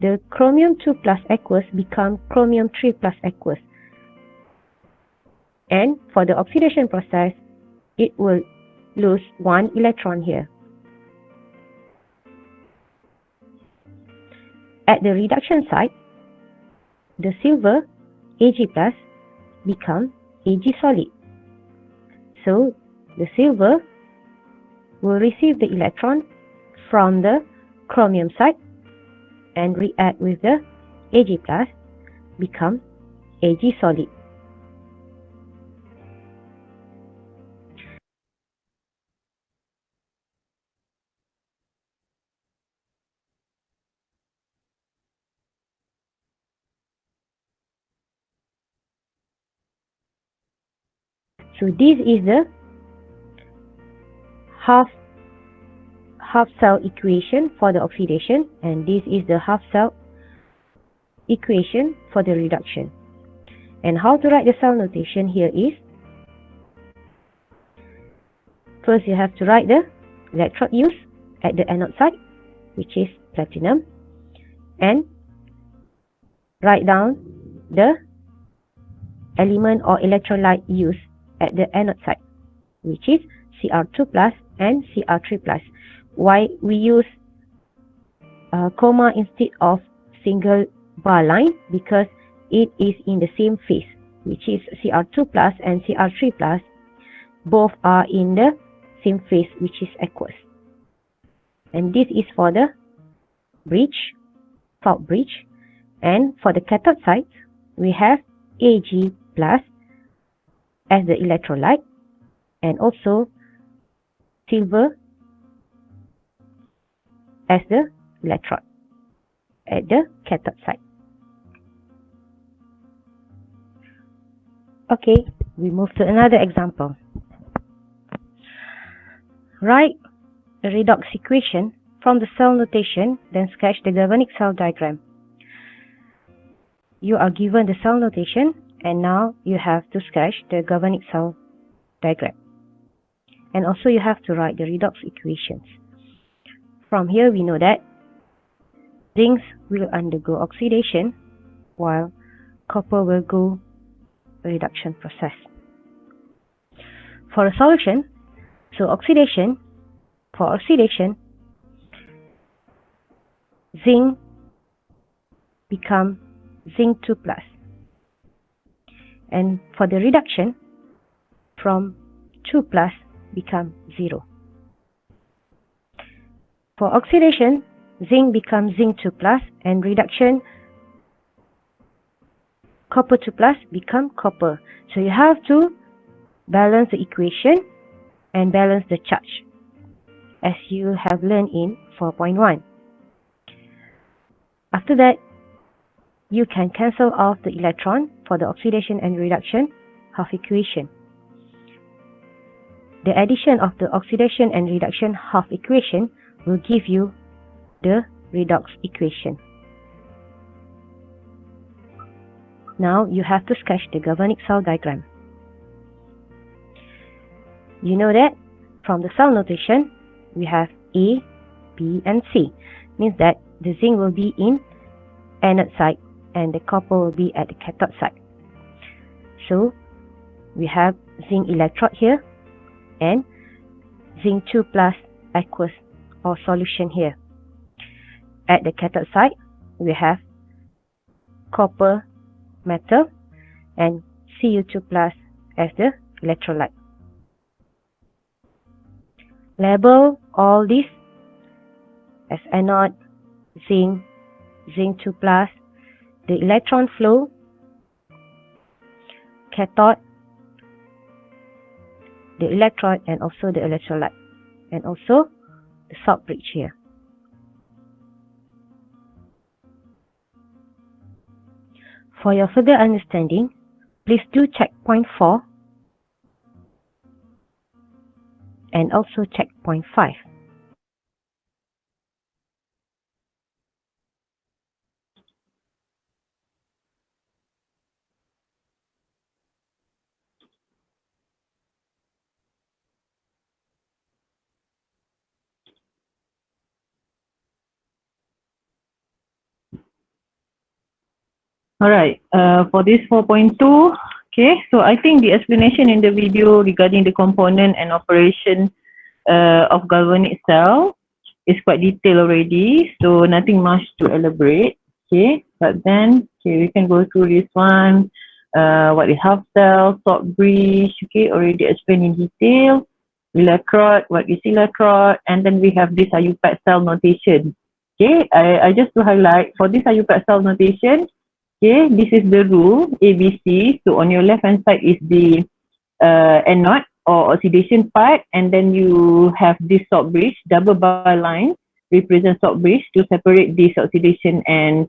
the chromium 2 plus aqueous become chromium 3 plus aqueous. And for the oxidation process, it will lose 1 electron here. At the reduction side, the silver Ag plus become Ag solid. So the silver will receive the electron from the chromium side and react with the Ag plus, become Ag solid. So this is the half cell equation for the oxidation, and this is the half cell equation for the reduction. And how to write the cell notation here is, first you have to write the electrode used at the anode side, which is platinum, and write down the element or electrolyte used at the anode side, which is Cr2 plus and Cr3 plus. Why we use comma instead of single bar line? Because it is in the same phase, which is Cr2 plus and Cr3 plus, both are in the same phase, which is aqueous. And this is for the bridge, fault bridge. And for the cathode side, we have Ag plus as the electrolyte, and also silver as the electrode at the cathode side. Okay, we move to another example. Write a redox equation from the cell notation, then sketch the galvanic cell diagram. You are given the cell notation, and now you have to sketch the galvanic cell diagram. And also you have to write the redox equations. From here we know that zinc will undergo oxidation while copper will go reduction process. For a solution, for oxidation, zinc become zinc 2 plus. And for the reduction, from 2 plus become 0. For oxidation, zinc becomes zinc 2 plus, and reduction, copper 2 plus become copper. So you have to balance the equation and balance the charge, as you have learned in 4.1. After that, you can cancel off the electron for the oxidation and reduction half equation. The addition of the oxidation and reduction half equation will give you the redox equation. Now you have to sketch the galvanic cell diagram. You know that from the cell notation, we have A, B, and C. Means that the zinc will be in anode side and the copper will be at the cathode side. So we have zinc electrode here and zinc 2 plus aqueous or solution here. At the cathode side, we have copper metal and Cu2 plus as the electrolyte. Label all these as anode, zinc, zinc 2 plus, the electron flow, cathode, the electrode and also the electrolyte, and also the salt bridge here. For your further understanding, please do check point 4 and also check point 5. Alright, for this 4.2, okay, so I think the explanation in the video regarding the component and operation of galvanic cell is quite detailed already, so nothing much to elaborate, okay, but then, okay, we can go through this one, what is half cell, salt bridge, okay, already explained in detail, electrode, what is electrode, and then we have this Iupac cell notation, okay, I just to highlight, for this Iupac cell notation, okay, this is the rule ABC. So on your left hand side is the anode or oxidation part, and then you have this salt bridge, double bar line represents salt bridge to separate this oxidation and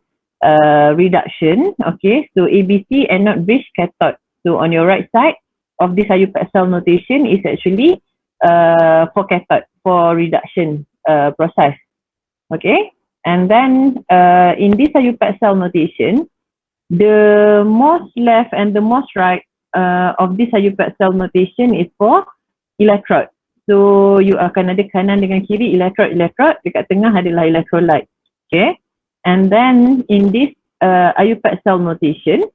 reduction. Okay, so ABC, anode, bridge, cathode. So on your right side of this Iupac cell notation is actually for cathode, for reduction process. Okay, and then in this Iupac cell notation, the most left and the most right of this Iupac cell notation is for electrode. So you akan ada kanan dengan kiri electrode, dekat tengah adalah electrolyte. Okay. And then in this Iupac cell notation,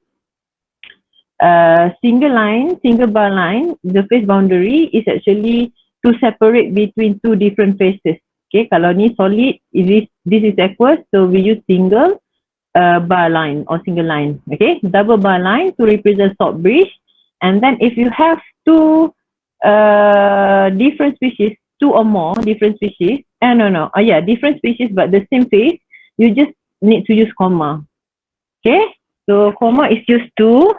single bar line, the phase boundary is actually to separate between two different phases. Okay, kalau ni solid, this is aqueous, so we use single bar line or single line. Okay, double bar line to represent salt bridge, and then if you have two different species, two or more different species, different species but the same phase, you just need to use comma. Okay, so comma is used to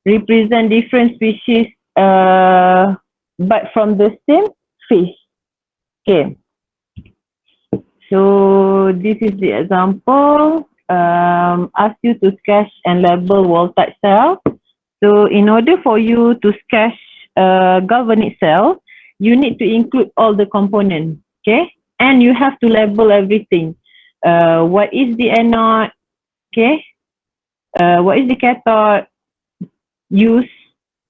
represent different species but from the same phase. Okay. So this is the example, ask you to sketch and label Voltaic cell. So in order for you to sketch galvanic cell, you need to include all the components, okay? And you have to label everything. What is the anode, okay? What is the cathode use,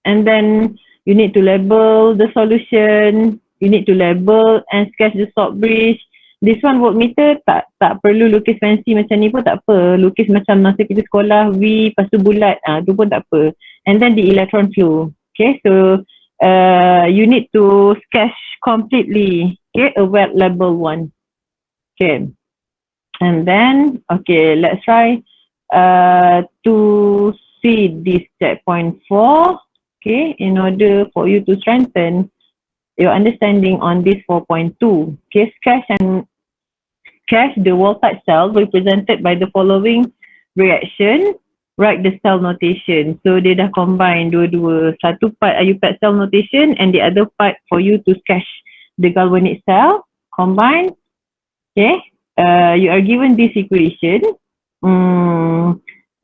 and then you need to label the solution, you need to label and sketch the salt bridge. This one voltmeter tak perlu lukis fancy macam ni pun tak apa. Lukis macam masa kita sekolah V lepas tu bulat, tu pun tak apa. And then the electron flow. Okay, so you need to sketch completely, okay, a wet level 1. Okay, and then, okay, let's try to see this checkpoint 4, okay, in order for you to strengthen your understanding on this 4.2. Okay, sketch the Voltaic cell represented by the following reaction. Write the cell notation. So dia dah combine dua-dua. Satu part Iupac cell notation and the other part for you to sketch the galvanic cell. Combine. Okay. You are given this equation.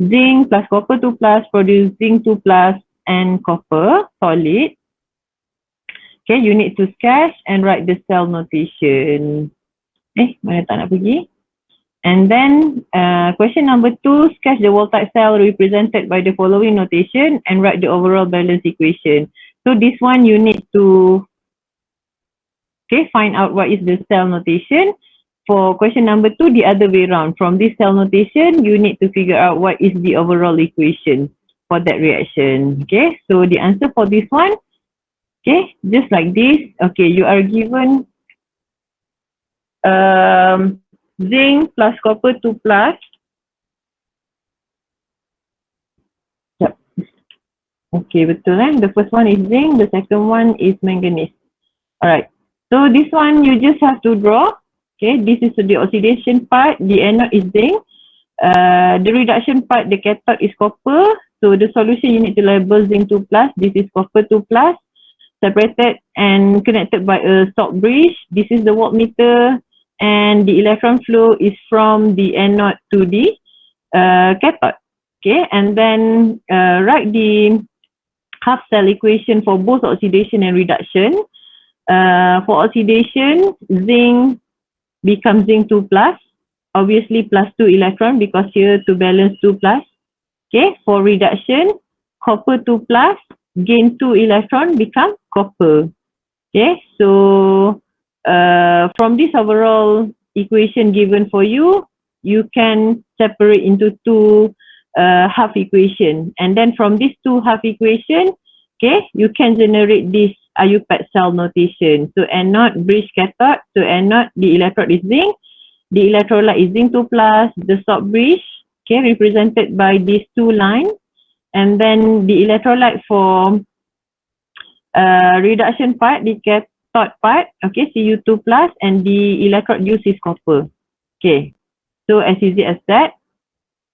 Zinc plus copper 2 plus produce zinc 2 plus and copper solid. Okay, you need to sketch and write the cell notation. Mana tak nak pergi? And then question number 2, sketch the Voltaic cell represented by the following notation and write the overall balance equation. So this one you need to find out what is the cell notation For question number 2, the other way around. From this cell notation, you need to figure out what is the overall equation for that reaction. Okay, so the answer for this one, okay, just like this. Okay, you are given zinc plus copper 2 plus. Yep. Okay, betul kan? The first one is zinc, the second one is manganese. Alright, so this one you just have to draw. Okay, this is the oxidation part, the anode is zinc. The reduction part, the cathode is copper. So the solution you need to label zinc 2 plus, this is copper 2 plus, separated and connected by a salt bridge. This is the voltmeter, and the electron flow is from the anode to the cathode. Okay, and then write the half cell equation for both oxidation and reduction. For oxidation, zinc becomes zinc 2 plus, obviously plus 2 electron because here to balance 2 plus. Okay, for reduction, copper 2 plus, gain 2 electron, become copper. Okay, so from this overall equation given for you, you can separate into two half equation, and then from these two half equation, okay, you can generate this Iupac cell notation. So anode, bridge, cathode. So anode, the electrode is zinc, the electrolyte is zinc 2 plus, the salt bridge, okay, represented by these two lines, and then the electrolyte for reduction part, the cathode part, okay, Cu2 plus, and the electrode used is copper. Okay, so as easy as that.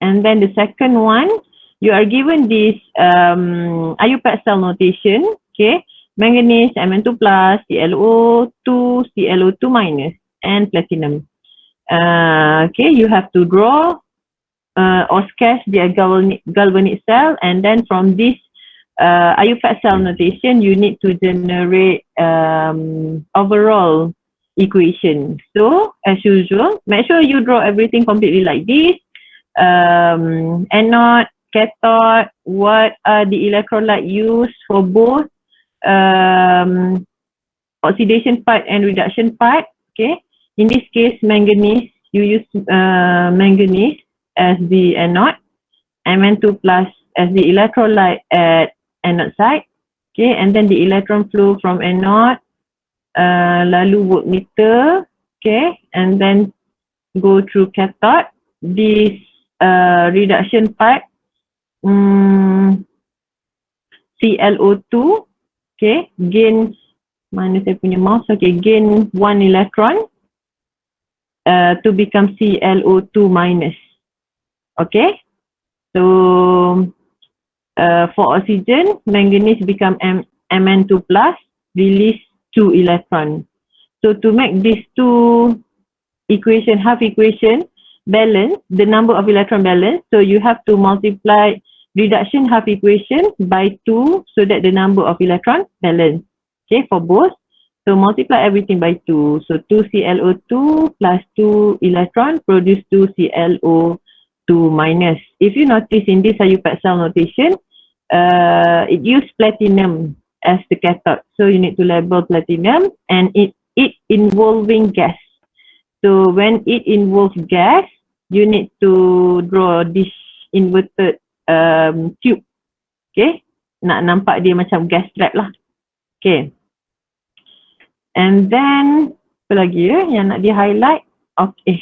And then the second one, you are given this Iupac cell notation, okay, manganese, Mn2 plus, ClO2, ClO2 minus, and platinum. Okay, you have to draw or sketch the galvanic cell, and then from this Iupac cell notation, you need to generate overall equation. So as usual, make sure you draw everything completely like this. Anode, cathode, what are the electrolyte used for both oxidation part and reduction part. Okay, in this case manganese, you use manganese as the anode, Mn2 plus as the electrolyte at anode side. Okay, and then the electron flow from anode, lalu voltmeter, okay, and then go through cathode. This reduction part, ClO2, okay, gain, mana saya punya mouse, okay, gain 1 electron to become ClO2 minus. Okay, so for oxygen, manganese become Mn2 plus, release 2 electron. So to make these two equation, half equation, balance, the number of electron balance, so you have to multiply reduction half equation by 2 so that the number of electron balance. Okay, for both. So multiply everything by 2. So 2 ClO2 plus 2 electron produce 2 ClO2 minus. If you notice in this Iupac cell notation, it used platinum as the cathode. So you need to label platinum, and it involving gas. So when it involves gas, you need to draw this inverted tube. Okay, nak nampak dia macam gas trap lah. Okay, and then apa lagi yang nak di highlight? Okay,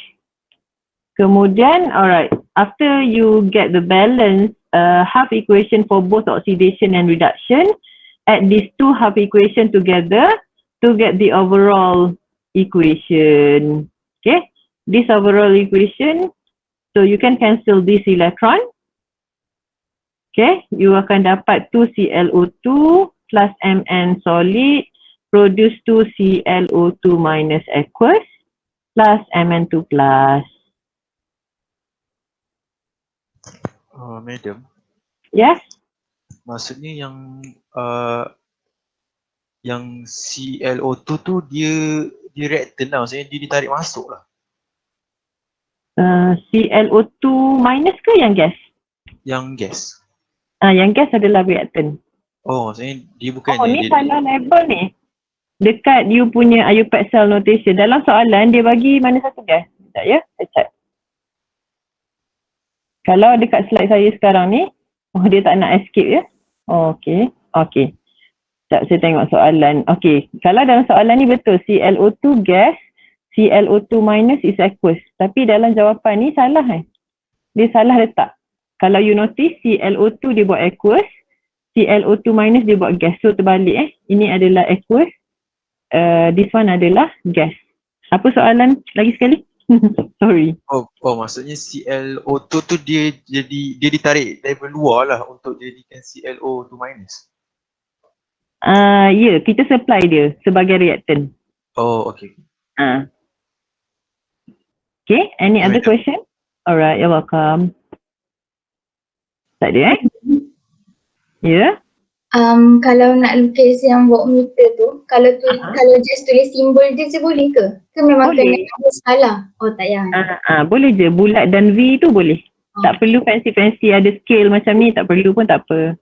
kemudian alright, after you get the balance half equation for both oxidation and reduction, add these two half equation together to get the overall equation. Okay, this overall equation, so you can cancel this electron. Okay, you akan dapat 2 ClO2 plus Mn solid produce 2 ClO2 minus aqueous plus Mn2 plus. Madam. Yes? Maksudnya yang ClO2 tu dia reactant lah, maksudnya dia ditarik masuk lah. ClO2 minus ke yang gas? Yang gas. Yang gas adalah reactant. Oh, maksudnya dia bukan ni salah label ni. dekat you punya Iupac cell notation. Dalam soalan dia bagi mana satu gas? Sekejap ya, saya check. Kalau dekat slide saya sekarang ni, dia tak nak escape ya. Okay. Sekejap saya tengok soalan. Okay, kalau dalam soalan ni betul ClO2 gas, ClO2 minus is aqueous. Tapi dalam jawapan ni salah Dia salah letak. Kalau you notice ClO2 dia buat aqueous, ClO2 minus dia buat gas. So terbalik Ini adalah aqueous, this one adalah gas. Apa soalan lagi sekali? Sorry. Oh, maksudnya ClO2 tu dia ditarik dari luar lah untuk jadikan ClO2 minus. Ya, kita supply dia sebagai reactant. Oh, okay. Okay, any other question? Alright, you're welcome. Tak ada Ya? Kalau nak lukis yang voltmeter tu, kalau just tulis simbol dia je boleh ke? Ke memang Boleh. kena ada salah? Oh tak payah. Boleh je, bulat dan V tu boleh. Tak perlu fancy-fancy ada scale macam ni, tak perlu pun tak apa.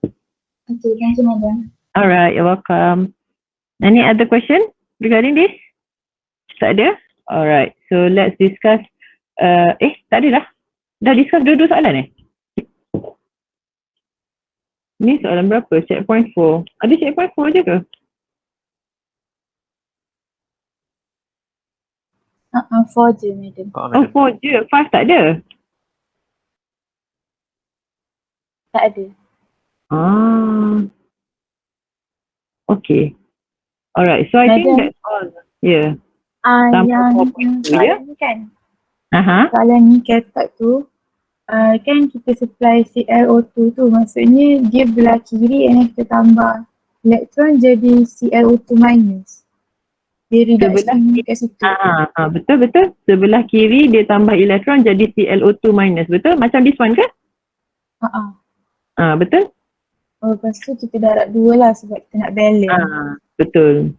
Okay, thank you madam. Alright, you're welcome. Any other question regarding this? Tak ada? Alright, so let's discuss. Tak ada dah. Dah discuss dua-dua soalan Ni soalan berapa? Checkpoint 4. Ada checkpoint 4 je ke? 4 je madam. Oh 4 je, 5 tak ada? Tak ada. Okay. Alright, so I think that's all. Yeah. Yang soalan ni kan, soalan ni cathode tu, kan kita supply ClO2 tu, maksudnya dia belah kiri and kita tambah elektron jadi ClO2 minus. Dia reduction kat situ. Betul. Sebelah kiri dia tambah elektron jadi ClO2 minus. Betul? Macam this one ke? Betul? Lepas tu kita darab 2 lah sebab kita nak balance. Betul.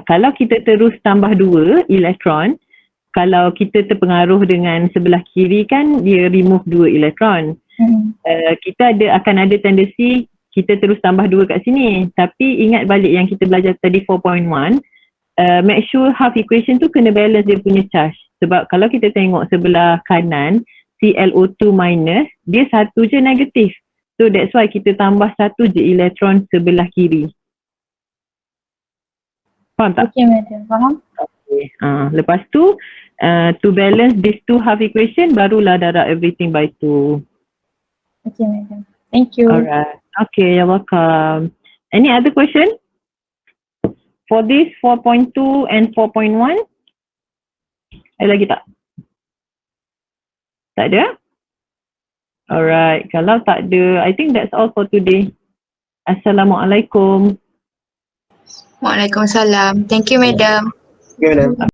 Kalau kita terus tambah 2 elektron, kalau kita terpengaruh dengan sebelah kiri kan dia remove 2 elektron. Kita akan ada tendensi kita terus tambah 2 kat sini. Tapi ingat balik yang kita belajar tadi 4.1, make sure half equation tu kena balance dia punya charge. Sebab kalau kita tengok sebelah kanan ClO2 minus, dia satu je negatif. So that's why kita tambah satu je elektron sebelah kiri. Faham tak? Okay madam, faham? Okay. Lepas tu to balance these two half equation barulah darab everything by 2. Okay madam. Thank you. Alright. Okay, you're welcome. Any other question? For this 4.2 and 4.1? Ada lagi tak? Tak ada? Alright, kalau tak ada, I think that's all for today. Assalamualaikum. Waalaikumsalam. Thank you madam. Okay, madam.